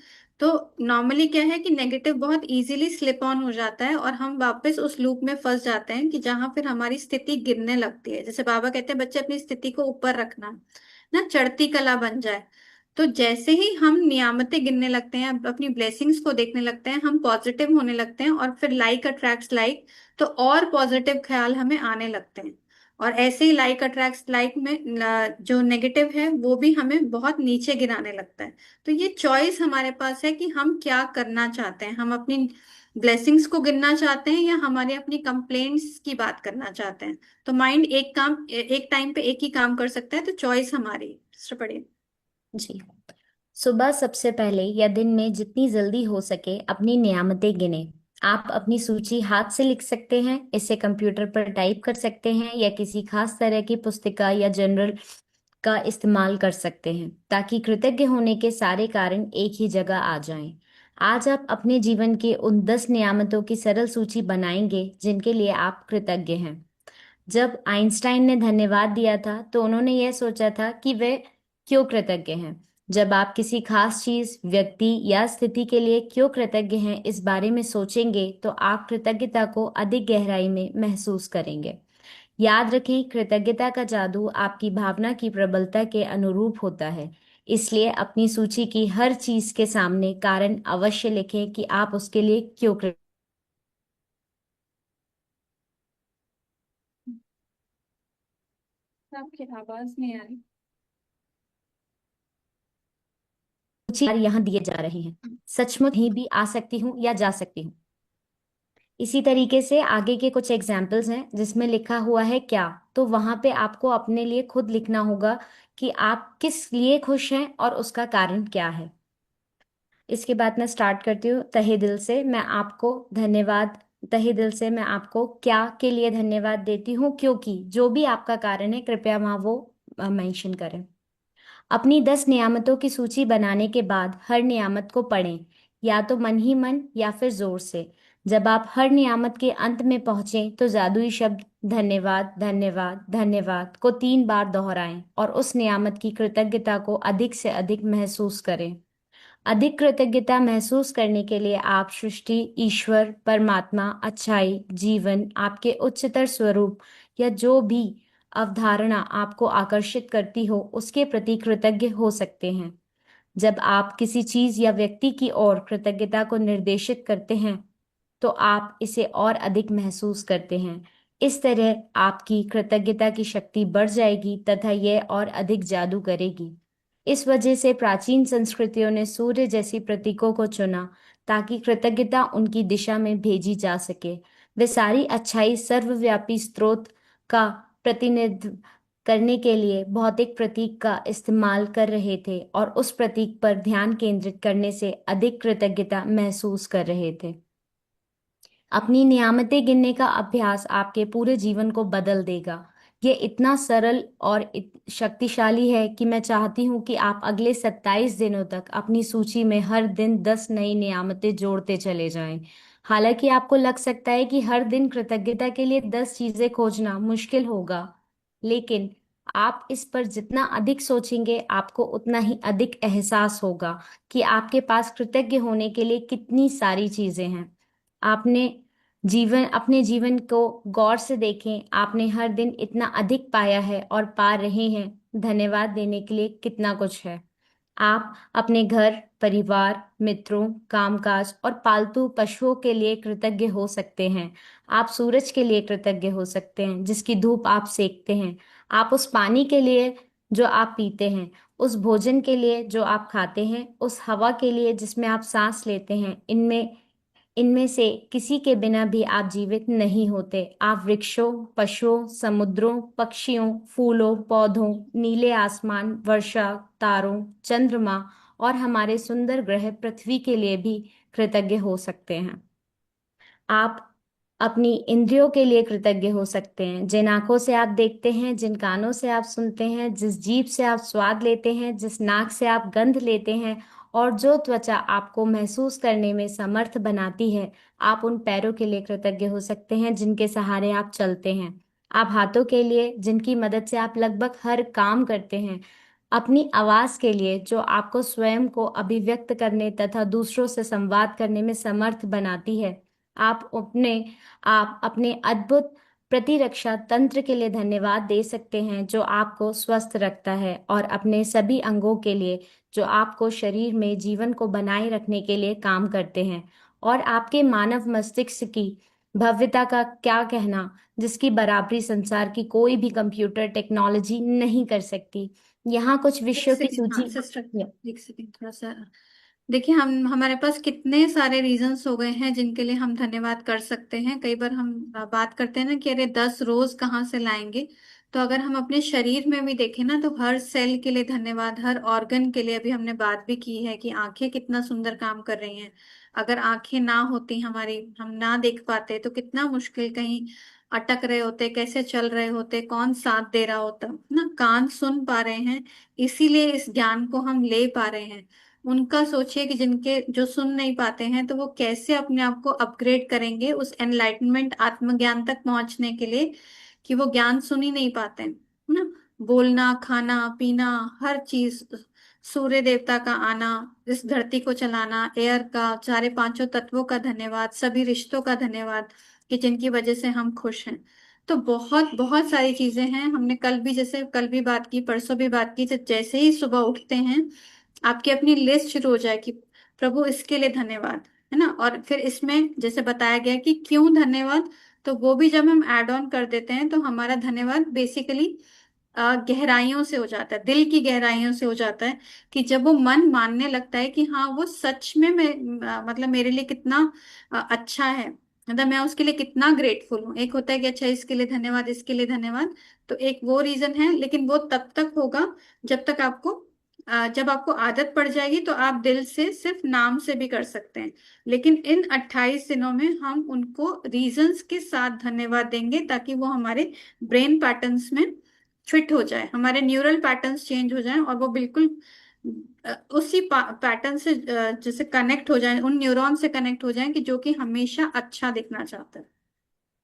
तो नॉर्मली क्या है कि नेगेटिव बहुत इजीली स्लिप ऑन हो जाता है और हम वापस उस लूप में फंस जाते हैं कि जहां फिर हमारी स्थिति गिरने लगती है। जैसे बाबा कहते हैं बच्चे अपनी स्थिति को ऊपर रखना, ना चढ़ती कला बन जाए। तो जैसे ही हम नियामतें गिनने लगते हैं, अपनी ब्लेसिंग्स को देखने लगते हैं, हम पॉजिटिव होने लगते हैं और फिर लाइक अट्रैक्ट्स लाइक। तो और पॉजिटिव ख्याल हमें आने लगते हैं। और ऐसे ही लाइक अट्रैक्ट्स लाइक में जो नेगेटिव है वो भी हमें बहुत नीचे गिराने लगता है। तो ये चॉइस हमारे पास है कि हम क्या करना चाहते हैं। हम अपनी ब्लेसिंग्स को गिनना चाहते हैं या हमारे अपनी कंप्लेंट्स की बात करना चाहते हैं। तो माइंड एक टाइम पे एक ही काम कर सकता है। तो चॉइस हमारी है। मिस्टर पढ़िए। जी, सुबह सबसे पहले या दिन में जितनी जल्दी हो सके अपनी नियामतें गिने। आप अपनी सूची हाथ से लिख सकते हैं, इसे कंप्यूटर पर टाइप कर सकते हैं या किसी खास तरह की पुस्तिका या जर्नल का इस्तेमाल कर सकते हैं, ताकि कृतज्ञ होने के सारे कारण एक ही जगह आ जाएं। आज आप अपने जीवन के उन 10 नियामतों की सरल सूची बनाएंगे जिनके लिए आप कृतज्ञ हैं। जब आइंस्टाइन ने धन्यवाद दिया था तो उन्होंने यह सोचा था कि वे क्यों कृतज्ञ हैं। जब आप किसी खास चीज, व्यक्ति या स्थिति के लिए क्यों कृतज्ञ हैं इस बारे में सोचेंगे तो आप कृतज्ञता को अधिक गहराई में महसूस करेंगे। याद रखें, कृतज्ञता का जादू आपकी भावना की प्रबलता के अनुरूप होता है। इसलिए अपनी सूची की हर चीज के सामने कारण अवश्य लिखें कि आप उसके लिए क्यों आपकी आवाज नहीं आ रही। सूची यहाँ दिए जा रहे हैं। सचमुच ही भी आ सकती हूँ या जा सकती हूँ। इसी तरीके से आगे के कुछ एग्जाम्पल्स हैं जिसमें लिखा हुआ है क्या, तो वहां पे आपको अपने लिए खुद लिखना होगा कि आप किस लिए खुश हैं और उसका कारण क्या है। इसके बाद मैं स्टार्ट करती हूँ तहे दिल से। मैं आपको धन्यवाद, तहे दिल से मैं आपको क्या के लिए धन्यवाद देती हूँ, क्योंकि जो भी आपका कारण है कृपया वहाँ वो मेंशन करें। अपनी 10 नियामतों की सूची बनाने के बाद हर नियामत को पढ़ें, या तो मन ही मन या फिर जोर से। जब आप हर नियामत के अंत में पहुंचें तो जादुई शब्द धन्यवाद धन्यवाद धन्यवाद को 3 बार दोहराएं और उस नियामत की कृतज्ञता को अधिक से अधिक महसूस करें। अधिक कृतज्ञता महसूस करने के लिए आप सृष्टि, ईश्वर, परमात्मा, अच्छाई, जीवन, आपके उच्चतर स्वरूप या जो भी अवधारणा आपको आकर्षित करती हो उसके प्रति कृतज्ञ हो सकते हैं। जब आप किसी चीज या व्यक्ति की ओर कृतज्ञता को निर्देशित करते हैं तो आप इसे और अधिक महसूस करते हैं। इस तरह आपकी कृतज्ञता की शक्ति बढ़ जाएगी तथा यह और अधिक जादू करेगी। इस वजह से प्राचीन संस्कृतियों ने सूर्य जैसी प्रतीकों को चुना ताकि कृतज्ञता उनकी दिशा में भेजी जा सके। वे सारी अच्छाई सर्वव्यापी स्रोत का प्रतिनिधित्व करने के लिए भौतिक प्रतीक का इस्तेमाल कर रहे थे और उस प्रतीक पर ध्यान केंद्रित करने से अधिक कृतज्ञता महसूस कर रहे थे। अपनी नियामतें गिनने का अभ्यास आपके पूरे जीवन को बदल देगा। ये इतना सरल और शक्तिशाली है कि मैं चाहती हूँ कि आप अगले 27 दिनों तक अपनी सूची में हर दिन 10 नई नियामतें जोड़ते चले जाएं। हालांकि आपको लग सकता है कि हर दिन कृतज्ञता के लिए 10 चीजें खोजना मुश्किल होगा, लेकिन आप इस पर जितना अधिक सोचेंगे आपको उतना ही अधिक एहसास होगा कि आपके पास कृतज्ञ होने के लिए कितनी सारी चीजें हैं। आपने अपने जीवन को गौर से देखें, आपने हर दिन इतना अधिक पाया है और पा रहे हैं। धन्यवाद देने के लिए कितना कुछ है। आप अपने घर, परिवार, मित्रों, कामकाज और पालतू पशुओं के लिए कृतज्ञ हो सकते हैं। आप सूरज के लिए कृतज्ञ हो सकते हैं जिसकी धूप आप सेकते हैं। आप उस पानी के लिए जो आप पीते हैं, उस भोजन के लिए जो आप खाते हैं, उस हवा के लिए जिसमें आप सांस लेते हैं। इनमें से किसी के बिना भी आप जीवित नहीं होते। आप वृक्षों, पशुओं, समुद्रों, पक्षियों, फूलों, पौधों, नीले आसमान, वर्षा, तारों, चंद्रमा और हमारे सुंदर ग्रह पृथ्वी के लिए भी कृतज्ञ हो सकते हैं। आप अपनी इंद्रियों के लिए कृतज्ञ हो सकते हैं, जिन आंखों से आप देखते हैं, जिन कानों से आप सुनते हैं, जिस जीभ से आप स्वाद लेते हैं, जिस नाक से आप गंध लेते हैं और जो त्वचा आपको महसूस करने में समर्थ बनाती है। आप उन पैरों के लिए कृतज्ञ हो सकते हैं जिनके सहारे आप चलते हैं। आप हाथों के लिए जिनकी मदद से आप लगभग हर काम करते हैं। अपनी आवाज के लिए जो आपको स्वयं को अभिव्यक्त करने तथा दूसरों से संवाद करने में समर्थ बनाती है। आप अपने अद्भुत प्रतिरक्षा तंत्र के लिए धन्यवाद दे सकते हैं जो आपको स्वस्थ रखता है, और अपने सभी अंगों के लिए जो आपको शरीर में जीवन को बनाए रखने के लिए काम करते हैं। और आपके मानव मस्तिष्क की भव्यता का क्या कहना, जिसकी बराबरी संसार की कोई भी कंप्यूटर टेक्नोलॉजी नहीं कर सकती। यहाँ कुछ एक विषयों की सेकंड, हाँ सूची। सिस्टर, एक सेकंड थोड़ा सा। देखिए, हम हमारे पास कितने सारे रीजंस हो गए हैं जिनके लिए हम धन्यवाद कर सकते हैं। कई बार हम बात करते हैं ना कि अरे 10 रोज कहाँ से लाएंगे। तो अगर हम अपने शरीर में भी देखें ना, तो हर सेल के लिए धन्यवाद, हर ऑर्गन के लिए। अभी हमने बात भी की है कि आंखें कितना सुंदर काम कर रही हैं। अगर आंखें ना होती हमारी, हम ना देख पाते, तो कितना मुश्किल, कहीं अटक रहे होते, कैसे चल रहे होते, कौन साथ दे रहा होता ना। कान सुन पा रहे हैं, इसीलिए इस ज्ञान को हम ले पा रहे हैं। उनका सोचिए कि जिनके जो सुन नहीं पाते हैं, तो वो कैसे अपने आप को अपग्रेड करेंगे उस एनलाइटमेंट आत्मज्ञान तक पहुंचने के लिए, कि वो ज्ञान सुन ही नहीं पाते हैं ना। बोलना, खाना पीना, हर चीज, सूर्य देवता का आना, इस धरती को चलाना, एयर का, चारे पांचों तत्वों का धन्यवाद, सभी रिश्तों का धन्यवाद कि जिनकी वजह से हम खुश हैं। तो बहुत बहुत सारी चीजें हैं। हमने कल भी, जैसे कल भी बात की, परसों भी बात की, तो जैसे ही सुबह उठते हैं आपकी अपनी लिस्ट शुरू हो जाए कि प्रभु इसके लिए धन्यवाद, है ना। और फिर इसमें जैसे बताया गया कि क्यों धन्यवाद, तो वो भी जब हम ऐड ऑन कर देते हैं तो हमारा धन्यवाद बेसिकली गहराइयों से हो जाता है, दिल की गहराइयों से हो जाता है। कि जब वो मन मानने लगता है कि हाँ, वो सच में मतलब मेरे लिए कितना अच्छा है, मतलब मैं उसके लिए कितना ग्रेटफुल हूँ। एक होता है कि अच्छा इसके लिए धन्यवाद, इसके लिए धन्यवाद, तो एक वो रीजन है, लेकिन वो तब तक होगा जब तक आपको जब आपको आदत पड़ जाएगी तो आप दिल से सिर्फ नाम से भी कर सकते हैं। लेकिन इन 28 दिनों में हम उनको रीजंस के साथ धन्यवाद देंगे ताकि वो हमारे ब्रेन पैटर्न्स में फिट हो जाए, हमारे न्यूरल पैटर्न्स चेंज हो जाएं और वो बिल्कुल उसी पैटर्न से जैसे कनेक्ट हो जाए, उन न्यूरॉन से कनेक्ट हो जाए कि जो कि हमेशा अच्छा दिखना चाहता है।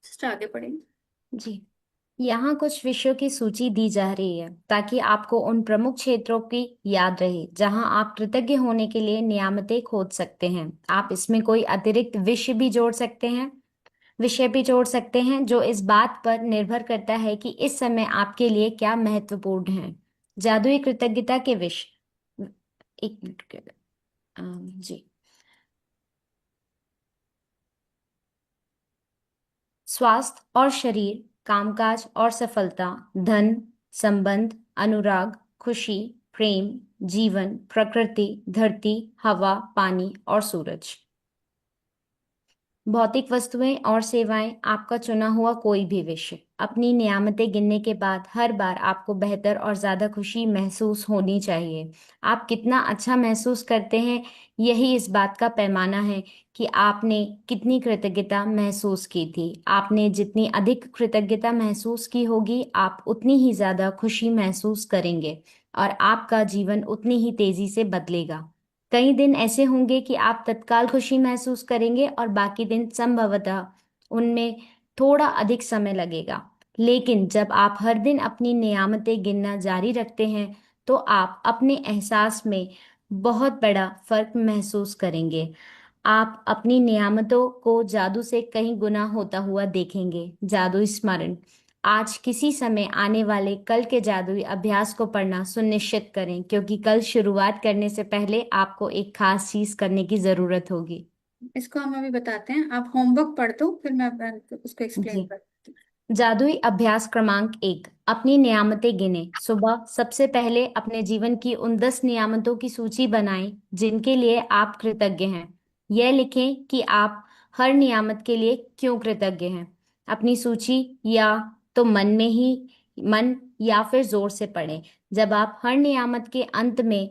सिस्टर आगे बढ़ेंगे। जी, यहाँ कुछ विषयों की सूची दी जा रही है ताकि आपको उन प्रमुख क्षेत्रों की याद रहे जहां आप कृतज्ञ होने के लिए नियामतें खोज सकते हैं। आप इसमें कोई अतिरिक्त विषय भी जोड़ सकते हैं जो इस बात पर निर्भर करता है कि इस समय आपके लिए क्या महत्वपूर्ण है। जादुई कृतज्ञता के विषय, एक मिनट जी, स्वास्थ्य और शरीर, कामकाज और सफलता, धन, संबंध, अनुराग, खुशी, प्रेम, जीवन, प्रकृति, धरती, हवा, पानी और सूरज। भौतिक वस्तुएं और सेवाएं, आपका चुना हुआ कोई भी विषय। अपनी नियामतें गिनने के बाद हर बार आपको बेहतर और ज्यादा खुशी महसूस होनी चाहिए। आप कितना अच्छा महसूस करते हैं, यही इस बात का पैमाना है कि आपने कितनी कृतज्ञता महसूस की थी। आपने जितनी अधिक कृतज्ञता महसूस की होगी, आप उतनी ही ज्यादा खुशी महसूस करेंगे और आपका जीवन उतनी ही तेजी से बदलेगा। कई दिन ऐसे होंगे कि आप तत्काल खुशी महसूस करेंगे और बाकी दिन संभवतः उनमें थोड़ा अधिक समय लगेगा। लेकिन जब आप हर दिन अपनी नियामतें गिनना जारी रखते हैं तो आप अपने एहसास में बहुत बड़ा फर्क महसूस करेंगे। आप अपनी नियामतों को जादू से कई गुना होता हुआ देखेंगे। जादुई स्मरण, आज किसी समय आने वाले कल के जादुई अभ्यास को पढ़ना सुनिश्चित करें क्योंकि कल शुरुआत करने से पहले आपको एक खास चीज करने की जरूरत होगी। इसको हम अभी बताते हैं, आप होमवर्क पढ़ दो फिर मैं उसको एक्सप्लेन जी, करती जादुई अभ्यास क्रमांक 1, अपनी नियामतें गिनें। सुबह सबसे पहले अपने जीवन की उन 10 नियामतों की सूची बनाएं जिनके लिए आप कृतज्ञ हैं। यह लिखें कि आप हर नियामत के लिए क्यों कृतज्ञ हैं। अपनी सूची या तो मन या फिर जोर से पढ़ें। जब आप हर नियामत के अंत में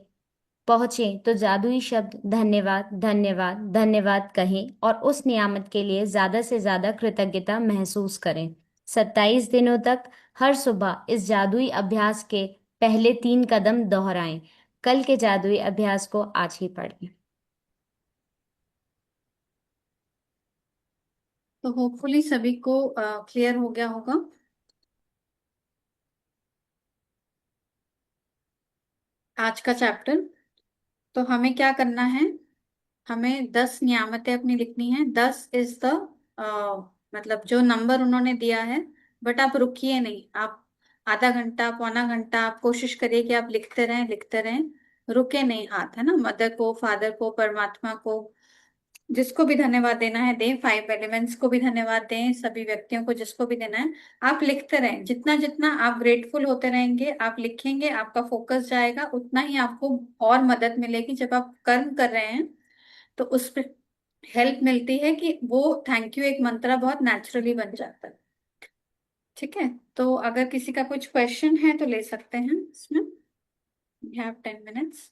पहुंचे तो जादुई शब्द धन्यवाद धन्यवाद धन्यवाद कहें और उस नियामत के लिए ज्यादा से ज्यादा कृतज्ञता महसूस करें। 27 दिनों तक हर सुबह इस जादुई अभ्यास के पहले 3 कदम दोहराएं। कल के जादुई अभ्यास को आज ही पढ़ें। तो होपफुली सभी को क्लियर हो गया होगा। आज का चैप्टर, तो हमें क्या करना है, हमें 10 नियामतें अपनी लिखनी है। 10 इज द मतलब जो नंबर उन्होंने दिया है। बट आप रुकिए नहीं, आप आधा घंटा पौना घंटा आप कोशिश करिए कि आप लिखते रहें लिखते रहें, रुके नहीं हाथ, है ना। मदर को, फादर को, परमात्मा को, जिसको भी धन्यवाद देना है दें, 5 एलिमेंट्स को भी धन्यवाद दें, सभी व्यक्तियों को जिसको भी देना है। आप लिखते रहें, जितना जितना आप ग्रेटफुल होते रहेंगे, आप लिखेंगे, आपका फोकस जाएगा, उतना ही आपको और मदद मिलेगी। जब आप कर्म कर रहे हैं तो उस पर हेल्प मिलती है कि वो थैंक यू एक मंत्र बहुत नेचुरली बन जाता है। ठीक है, तो अगर किसी का कुछ क्वेश्चन है तो ले सकते हैं इसमें। You have 10 minutes.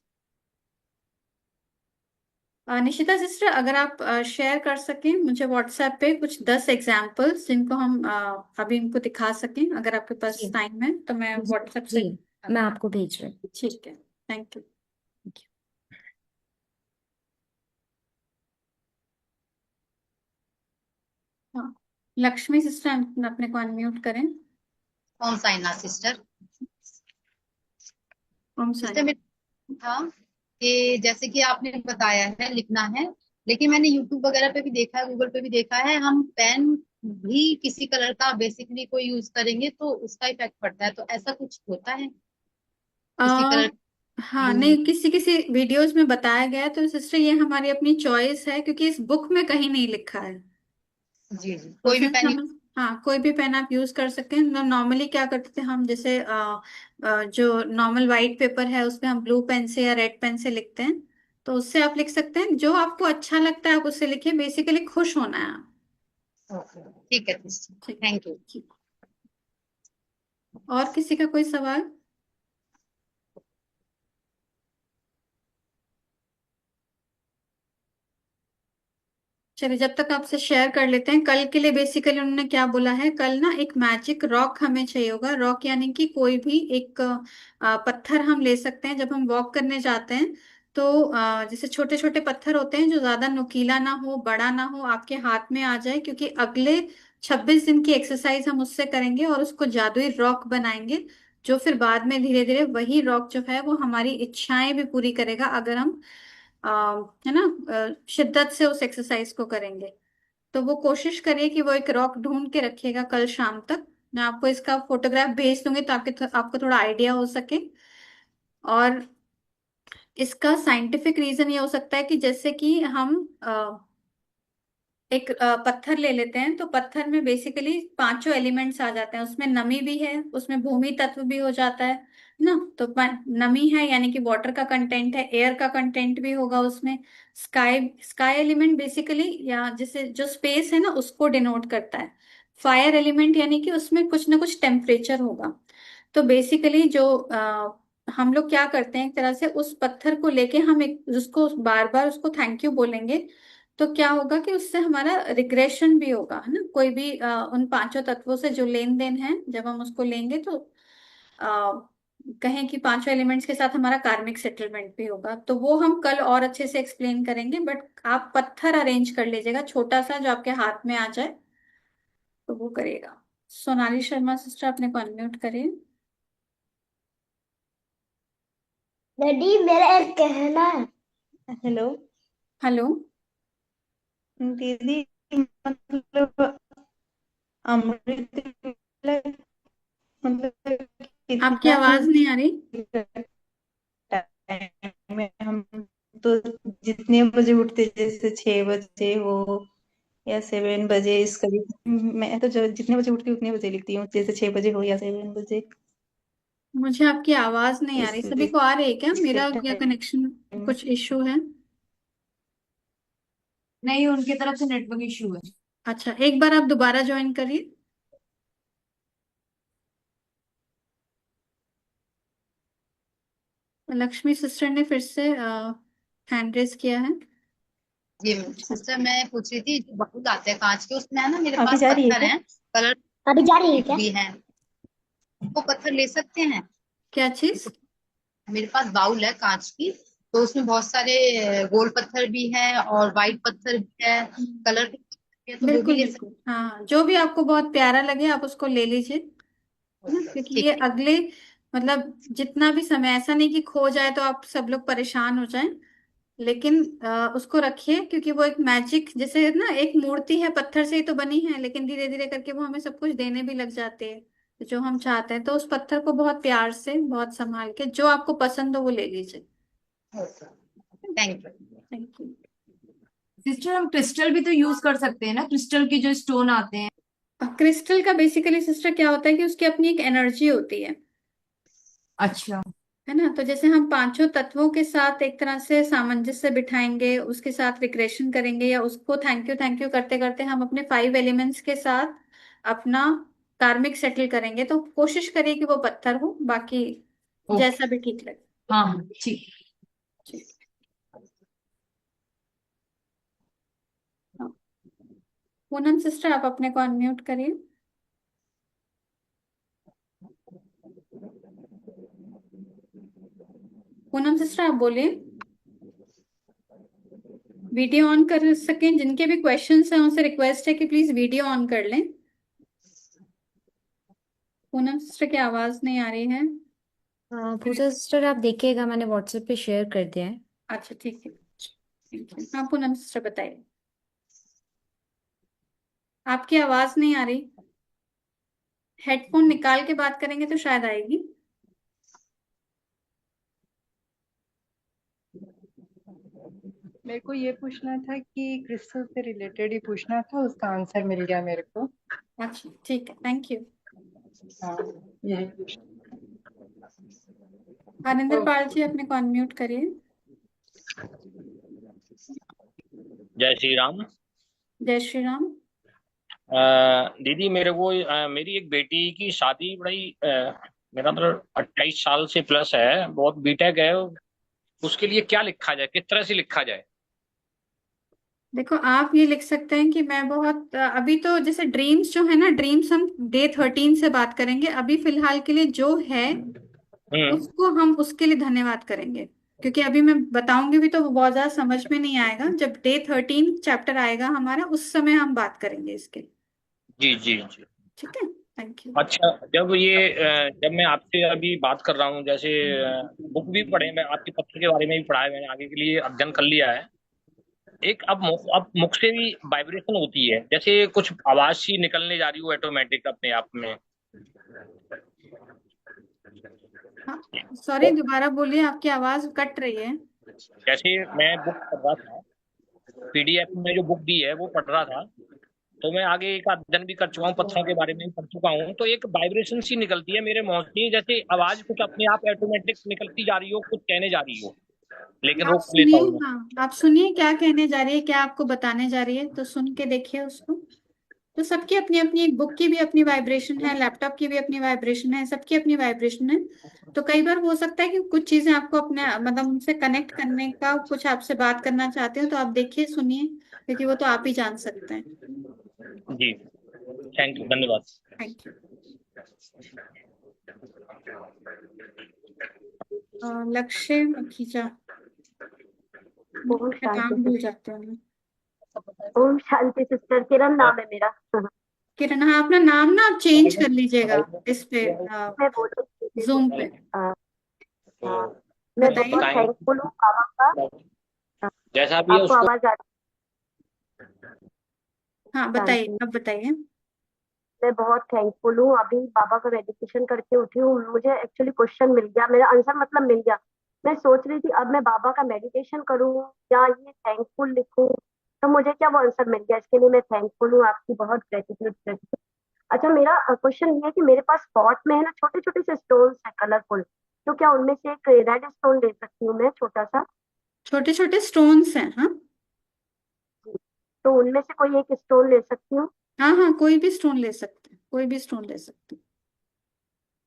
Nishita sister, अगर आप शेयर कर सकें मुझे व्हाट्सएप पे कुछ 10 एग्जाम्पल्स जिनको हम अभी इनको दिखा सकें, अगर आपके पास जी टाइम है तो मैं जी व्हाट्सएप से। जी, मैं आपको भेज रही हूँ। ठीक है, थैंक यू। हाँ, लक्ष्मी सिस्टर अपने को अनम्यूट करें। ओम साईनाथ सिस्टर। ओम सिस्टर साई। में था कि जैसे कि आपने बताया है लिखना है, लेकिन मैंने यूट्यूब वगैरह पे भी देखा है, गूगल पे भी देखा है, हम पेन भी किसी कलर का बेसिकली कोई यूज करेंगे तो उसका इफेक्ट पड़ता है, तो ऐसा कुछ होता है किसी आ, कलर हाँ, ब्लू? नहीं, किसी किसी वीडियोस में बताया गया है, तो सिस्टर ये हमारी अपनी चॉइस है क्योंकि इस बुक में कहीं नहीं लिखा है। जी जी, तो कोई भी सिंस पेन हम, हाँ, कोई भी पेन आप यूज कर सकते हैं। नॉर्मली क्या करते थे हम, जैसे जो नॉर्मल वाइट पेपर है उस पे हम ब्लू पेन से या रेड पेन से लिखते हैं, तो उससे आप लिख सकते हैं। जो आपको अच्छा लगता है आप उससे लिखिए, बेसिकली खुश होना है आप। ओके, ठीक है, ठीक थैंक यू। ठीक। और किसी का कोई सवाल? चलिए, जब तक आपसे शेयर कर लेते हैं, कल के लिए बेसिकली उन्होंने क्या बोला है, कल ना एक मैजिक रॉक हमें चाहिए होगा। रॉक यानी कि कोई भी एक पत्थर हम ले सकते हैं जब हम वॉक करने जाते हैं। तो जैसे छोटे छोटे पत्थर होते हैं जो ज्यादा नुकीला ना हो, बड़ा ना हो, आपके हाथ में आ जाए, क्योंकि अगले 26 दिन की एक्सरसाइज हम उससे करेंगे और उसको जादुई रॉक बनाएंगे, जो फिर बाद में धीरे धीरे वही रॉक जो है वो हमारी इच्छाएं भी पूरी करेगा, अगर हम है ना शिद्दत से उस एक्सरसाइज को करेंगे। तो वो कोशिश करिए कि वो एक रॉक ढूंढ के रखिएगा कल शाम तक। मैं आपको इसका फोटोग्राफ भेज दूंगी तो आपको थोड़ा आइडिया हो सके। और इसका साइंटिफिक रीजन ये हो सकता है कि जैसे कि हम एक पत्थर ले लेते हैं, तो पत्थर में बेसिकली पांचों एलिमेंट्स आ जाते हैं, उसमें नमी भी है, उसमें भूमि तत्व भी हो जाता है ना। तो नमी है यानी कि वाटर का कंटेंट है, एयर का कंटेंट भी होगा उसमें। स्काई स्काई एलिमेंट बेसिकली, या जैसे जो स्पेस है ना उसको डिनोट करता है। फायर एलिमेंट यानी कि उसमें कुछ ना कुछ टेम्परेचर होगा। तो बेसिकली जो हम लोग क्या करते हैं, एक तरह से उस पत्थर को लेके हम एक उसको बार बार उसको थैंक यू बोलेंगे। तो क्या होगा कि उससे हमारा रिग्रेशन भी होगा, है ना। कोई भी उन पांचों तत्वों से जो लेन देन है, जब हम उसको लेंगे तो कहें कि पांचों एलिमेंट्स के साथ हमारा कार्मिक सेटलमेंट भी होगा। तो वो हम कल और अच्छे से एक्सप्लेन करेंगे, बट आप पत्थर अरेंज कर लीजिएगा छोटा सा जो आपके हाथ में आ जाए, तो वो करेगा। सोनाली शर्मा सिस्टर, अपने को अनम्यूट करिए। दीदी मेरा एक कहना है। Hello hello. दीदी, मतलब अमृत वेला, मतलब आपकी कितना आवाज नहीं आ रही। टाइम में हम तो जितने बजे उठते, जैसे 6 बजे हो या 7 बजे, इसका भी मैं तो जो जितने बजे उठती हूँ उतने बजे लिखती हूँ, जैसे 6 बजे हो या 7 बजे। मुझे आपकी आवाज नहीं आ रही। सभी इसलिए को आ रही है क्या? इसके मेरा क्या टाइम कनेक्शन कुछ इशू है? नहीं, उनकी तरफ से नेटवर्क इशू है। अच्छा, एक बार आप दोबारा ज्वाइन करिए। लक्ष्मी सिस्टर ने फिर से हैंड रेज किया है। जी सिस्टर, मैं पूछ रही थी, जो बाउल आते हैं कांच के, उसमें है ना मेरे अभी पास जा रही है पत्थर क्या? हैं, कलर अभी जा रही है क्या? भी हैं, वो पत्थर ले सकते हैं? क्या चीज? मेरे पास बाउल है कांच की, तो उसमें बहुत सारे गोल पत्थर भी हैं और वाइट पत्थर भी है, कलर के पत्थर भी है, तो वो भी बिल्कुल ले बिल्कुल, हाँ, जो भी आपको बहुत प्यारा लगे आप उसको ले लीजिए, है ना। सकते हैं? क्योंकि ठीक ये है। अगले मतलब जितना भी समय, ऐसा नहीं कि खो जाए तो आप सब लोग परेशान हो जाएं, लेकिन उसको रखिए, क्योंकि वो एक मैजिक, जैसे ना एक मूर्ति है पत्थर से ही तो बनी है, लेकिन धीरे धीरे करके वो हमें सब कुछ देने भी लग जाते हैं जो हम चाहते हैं। तो उस पत्थर को बहुत प्यार से, बहुत संभाल के, जो आपको पसंद हो वो ले लीजिए। Thank you. Thank you. Sister, हम क्रिस्टल भी तो यूज कर सकते हैं ना, क्रिस्टल के जो स्टोन आते हैं। क्रिस्टल का बेसिकली सिस्टर क्या होता है कि उसकी अपनी एक एनर्जी होती अच्छा। है ना। तो जैसे हम पांचों तत्वों के साथ एक तरह से सामंजस्य बिठाएंगे, उसके साथ रिग्रेशन करेंगे, या उसको थैंक यू करते करते हम अपने 5 एलिमेंट्स के साथ अपना कार्मिक सेटल करेंगे। तो कोशिश करिए कि वो पत्थर हो, बाकी ओके। जैसा भी ठीक लगे। हाँ हाँ, ठीक। ठीक। हाँ। पूनम सिस्टर, आप अपने को अनम्यूट करिए। पूनम सिस्टर, आप बोलिए। वीडियो ऑन कर सकें, जिनके भी क्वेश्चंस हैं उनसे रिक्वेस्ट है कि प्लीज वीडियो ऑन कर लें। पूनम सिस्टर की आवाज नहीं आ रही है। पूजा सिस्टर आप देखिएगा, मैंने व्हाट्सएप पे शेयर कर दिया है। अच्छा ठीक है, ठीक है। हाँ पूनम सिस्टर बताइए। आपकी आवाज नहीं आ रही। हेडफोन निकाल के बात करेंगे तो शायद आएगी। मेरे को ये पूछना था कि क्रिस्टल से रिलेटेड ही पूछना था, उसका आंसर मिल गया मेरे को। अच्छा ठीक है, थैंक यू। हाँ, यही पूछना। हरिंदर ओके। पाल जी, अपने को अनम्यूट करिए। जय श्री राम। जय श्री राम। दीदी मेरे को मेरी एक बेटी की शादी बड़ी मेरा मतलब 28 साल से प्लस है, बहुत बीटेक है। उसके लिए क्या लिखा जाए, किस तरह से लिखा जाए? देखो, आप ये लिख सकते हैं कि मैं बहुत अभी तो जैसे ड्रीम्स जो है ना, ड्रीम्स हम डे 13 से बात करेंगे। अभी फिलहाल के लिए जो है हम्म। उसको हम उसके लिए धन्यवाद करेंगे, क्योंकि अभी मैं बताऊंगी भी तो वो बहुत ज्यादा समझ में नहीं आएगा। जब डे 13 चैप्टर आएगा हमारा, उस समय हम बात करेंगे इसके। जी जी जी। ठीक है। Thank you. अच्छा, जब मैं आपसे अभी बात कर रहा हूँ, जैसे बुक भी पढ़े, मैं आपके पत्र के बारे में भी पढ़ा है, मैंने आगे के लिए अध्ययन कर लिया है। एक अब मुख से भी वाइब्रेशन होती है, जैसे कुछ आवाज सी निकलने जा रही हो ऑटोमेटिक अपने आप में। हाँ, सॉरी, दोबारा बोलिए, आपकी आवाज कट रही है। जैसे मैं बुक पढ़ रहा था, पीडीएफ में जो बुक दी है वो पढ़ रहा था, तो मैं आगे एक अध्ययन भी कर चुका हूँ, पत्थरों के बारे में भी पढ़ चुका हूँ। तो एक वाइब्रेशन सी निकलती है मेरे मुंह से, जैसे आवाज कुछ अपने आप ऑटोमेटिक निकलती जा रही हो, कुछ कहने जा रही हो, लेकिन आप रोक लेता सुनिए, हूँ मैं। हाँ, आप सुनिए क्या कहने जा रही है, क्या आपको बताने जा रही है, तो सुन के देखिए उसको। तो सबकी अपनी अपनी, एक बुक की भी अपनी वाइब्रेशन है, लैपटॉप की भी अपनी वाइब्रेशन है, सबकी अपनी वाइब्रेशन है। तो कई बार हो सकता है कि कुछ चीजें आपको अपने मतलब उनसे कनेक्ट करने का, कुछ आपसे बात करना चाहते हो, तो आप देखिए, सुनिए, क्योंकि वो तो आप ही जान सकते हैं। जी, थैंक यू, धन्यवाद। Thank you. लक्ष्य मखीजा, ओम मैं शांति नाम भूल सिस्टर। जाती हूँ। ओम शांति सिस्टर, किरण हाँ, नाम है मेरा। किरण, हाँ, अपना नाम ना आप चेंज कर लीजिएगा इस पे, मैं बोल रही थी जूम पे। अ, हाँ, मैं तो बताइए। बहुत बताएंगे थैंकफुल हूँ बाबा का। अ, जैसा भी है आपको उसको। आवाज आ हाँ, बताइए, शांति। अब बताइए। मैं बहुत थैंकफुल हूँ, अभी बाबा का मेडिटेशन करके उठी हूँ, मुझे एक्चुअली क्वेश्चन मिल गया, मेरा आंसर मतलब मिल गया। मैं सोच रही थी अब मैं बाबा का मेडिटेशन करूँ या ये थैंकफुल लिखूँ, तो मुझे क्या वो आंसर मिल गया, इसके लिए मैं थैंकफुल हूँ, आपकी बहुत ग्रेटिट्यूड ग्रेटिट्यूड। अच्छा, मेरा क्वेश्चन ये है कि मेरे पास पॉट में है ना छोटे छोटे से स्टोन्स है कलरफुल, तो क्या उनमें से एक रेड स्टोन ले सकती हूँ मैं, छोटा सा? छोटे छोटे स्टोन्स हैं, हाँ। तो उनमें से कोई एक स्टोन ले सकती हूँ? हाँ हाँ, कोई भी स्टोन ले सकते हैं, कोई भी स्टोन ले सकते हैं।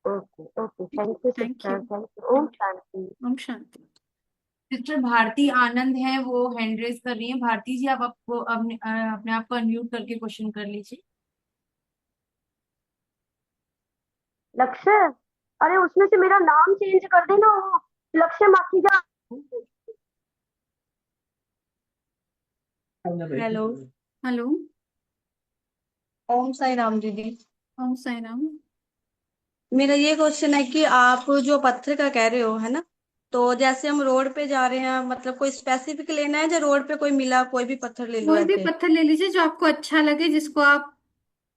Okay okay, thank you thank you. Sister, thank you. ओम थैंक शांति। यू। ओम शांति। सिस्टर भारती आनंद है, वो हैंड रेज कर रही है। भारती जी, आप आपको अपने आप को अनम्यूट करके क्वेश्चन कर लीजिए। लक्ष्य, अरे उसमें से मेरा नाम चेंज कर देना, वो लक्ष्य माखीजा। हेलो। हेलो। ओम साई राम दीदी। ओम साई राम। मेरा ये क्वेश्चन है कि आप जो पत्थर का कह रहे हो है ना, तो जैसे हम रोड पे जा रहे हैं, मतलब कोई स्पेसिफिक लेना है या रोड पे कोई मिला कोई भी पत्थर ले लो कोई भी ऐसे? पत्थर ले लीजिए जो आपको अच्छा लगे, जिसको आप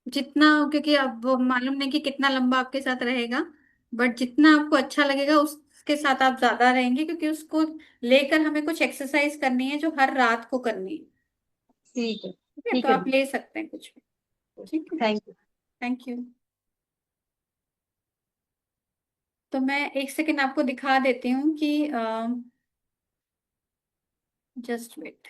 जितना, क्योंकि अब वो मालूम नहीं कि कितना लंबा आपके साथ रहेगा, बट जितना आपको अच्छा लगेगा उसके साथ आप ज्यादा रहेंगे, क्योंकि उसको लेकर हमें कुछ एक्सरसाइज करनी है जो हर रात को करनी है। ठीक है, ठीक है, तो ठीक है आप दीदी। ले सकते हैं कुछ भी। ठीक है। Thank you. Thank you. तो मैं एक सेकंड आपको दिखा देती हूँ कि जस्ट वेट।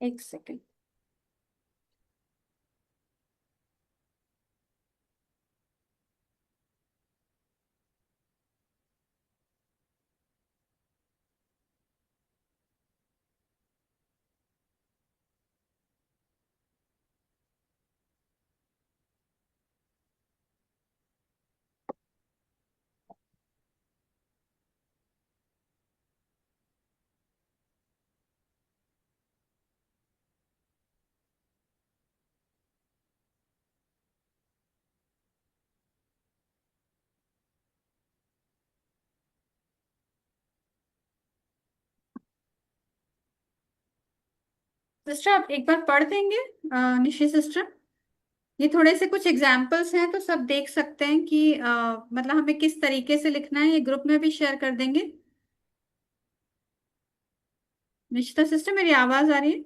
एक सेकंड। सिस्टर, आप एक बार पढ़ देंगे, निशी सिस्टर? ये थोड़े से कुछ एग्जाम्पल्स हैं, तो सब देख सकते हैं कि मतलब हमें किस तरीके से लिखना है। ये ग्रुप में भी शेयर कर देंगे। निशिता सिस्टर, मेरी आवाज आ रही है?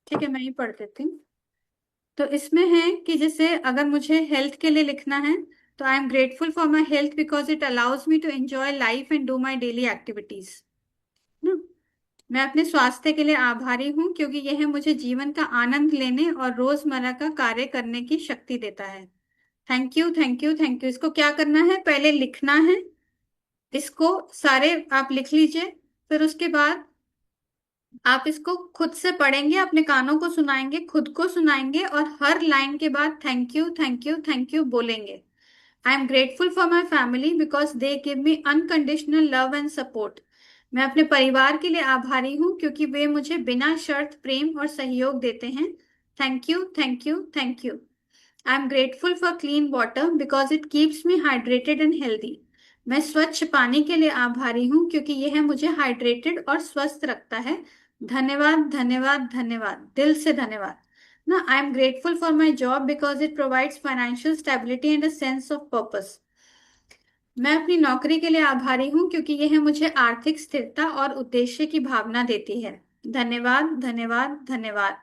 ठीक है, मैं ही पढ़ देती हूँ। तो इसमें है कि जैसे अगर मुझे हेल्थ के लिए लिखना है तो I am grateful for my health because it allows me to enjoy life and do my daily activities ना। मैं अपने स्वास्थ्य के लिए आभारी हूँ क्योंकि यह मुझे जीवन का आनंद लेने और रोजमर्रा का कार्य करने की शक्ति देता है। Thank you, thank you, thank you. इसको क्या करना है, पहले लिखना है, इसको सारे आप लिख लीजिए, फिर उसके बाद आप इसको खुद से पढ़ेंगे, अपने कानों को सुनाएंगे, खुद को सुनाएंगे और हर लाइन के बाद thank you, thank you, thank you बोलेंगे। I am grateful for my family because they give me unconditional love and support. मैं अपने परिवार के लिए आभारी हूँ क्योंकि वे मुझे बिना शर्त प्रेम और सहयोग देते हैं। Thank you, thank you, thank you. I am grateful for clean water because it keeps me hydrated and healthy. मैं स्वच्छ पानी के लिए आभारी हूँ क्योंकि यह मुझे हाइड्रेटेड और स्वस्थ रखता है। धन्यवाद, धन्यवाद, धन्यवाद, दिल से धन्यवाद ना। आई am grateful for my job because it provides financial stability and a sense of purpose. मैं अपनी नौकरी के लिए आभारी हूँ क्योंकि यह मुझे आर्थिक स्थिरता और उद्देश्य की भावना देती है। धन्यवाद, धन्यवाद, धन्यवाद।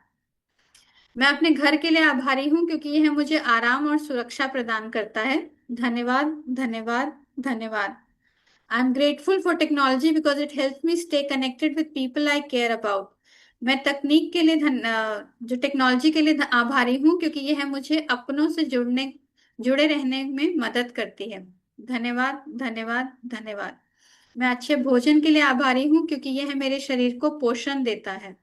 मैं अपने घर के लिए आभारी हूँ क्योंकि यह मुझे आराम और सुरक्षा प्रदान करता है। धन्यवाद, धन्यवाद, धन्यवाद। आई am grateful for technology because it help me stay connected with people I care about. मैं तकनीक के लिए जो टेक्नोलॉजी के लिए आभारी हूँ क्योंकि यह मुझे अपनों से जुड़े रहने में मदद करती है। धन्यवाद, धन्यवाद, धन्यवाद। मैं अच्छे भोजन के लिए आभारी हूँ क्योंकि यह मेरे शरीर को पोषण देता है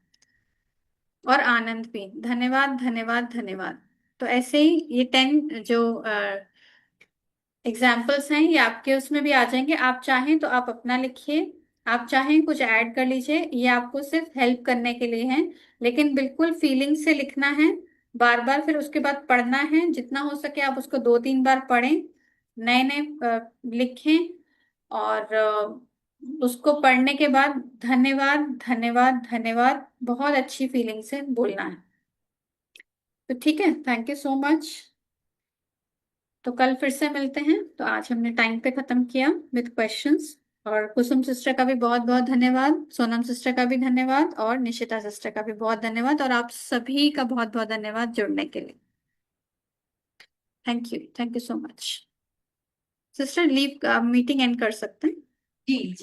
और आनंद भी। धन्यवाद, धन्यवाद, धन्यवाद। तो ऐसे ही ये 10 जो एग्जाम्पल्स हैं ये आपके उसमें भी आ जाएंगे। आप चाहें तो आप अपना लिखिए, आप चाहें कुछ ऐड कर लीजिए, ये आपको सिर्फ हेल्प करने के लिए है, लेकिन बिल्कुल फीलिंग से लिखना है बार बार, फिर उसके बाद पढ़ना है। जितना हो सके आप उसको 2-3 बार पढ़ें, नए नए लिखें और उसको पढ़ने के बाद धन्यवाद, धन्यवाद, धन्यवाद बहुत अच्छी फीलिंग से बोलना है। तो ठीक है, थैंक यू सो मच। तो कल फिर से मिलते हैं। तो आज हमने टाइम पे खत्म किया विद क्वेश्चंस। और कुसुम सिस्टर का भी बहुत बहुत धन्यवाद, सोनम सिस्टर का भी धन्यवाद और निशिता सिस्टर का भी बहुत धन्यवाद और आप सभी का बहुत बहुत धन्यवाद जुड़ने के लिए। Thank you so much. Sister leave meeting and कर सकते हैं? जी।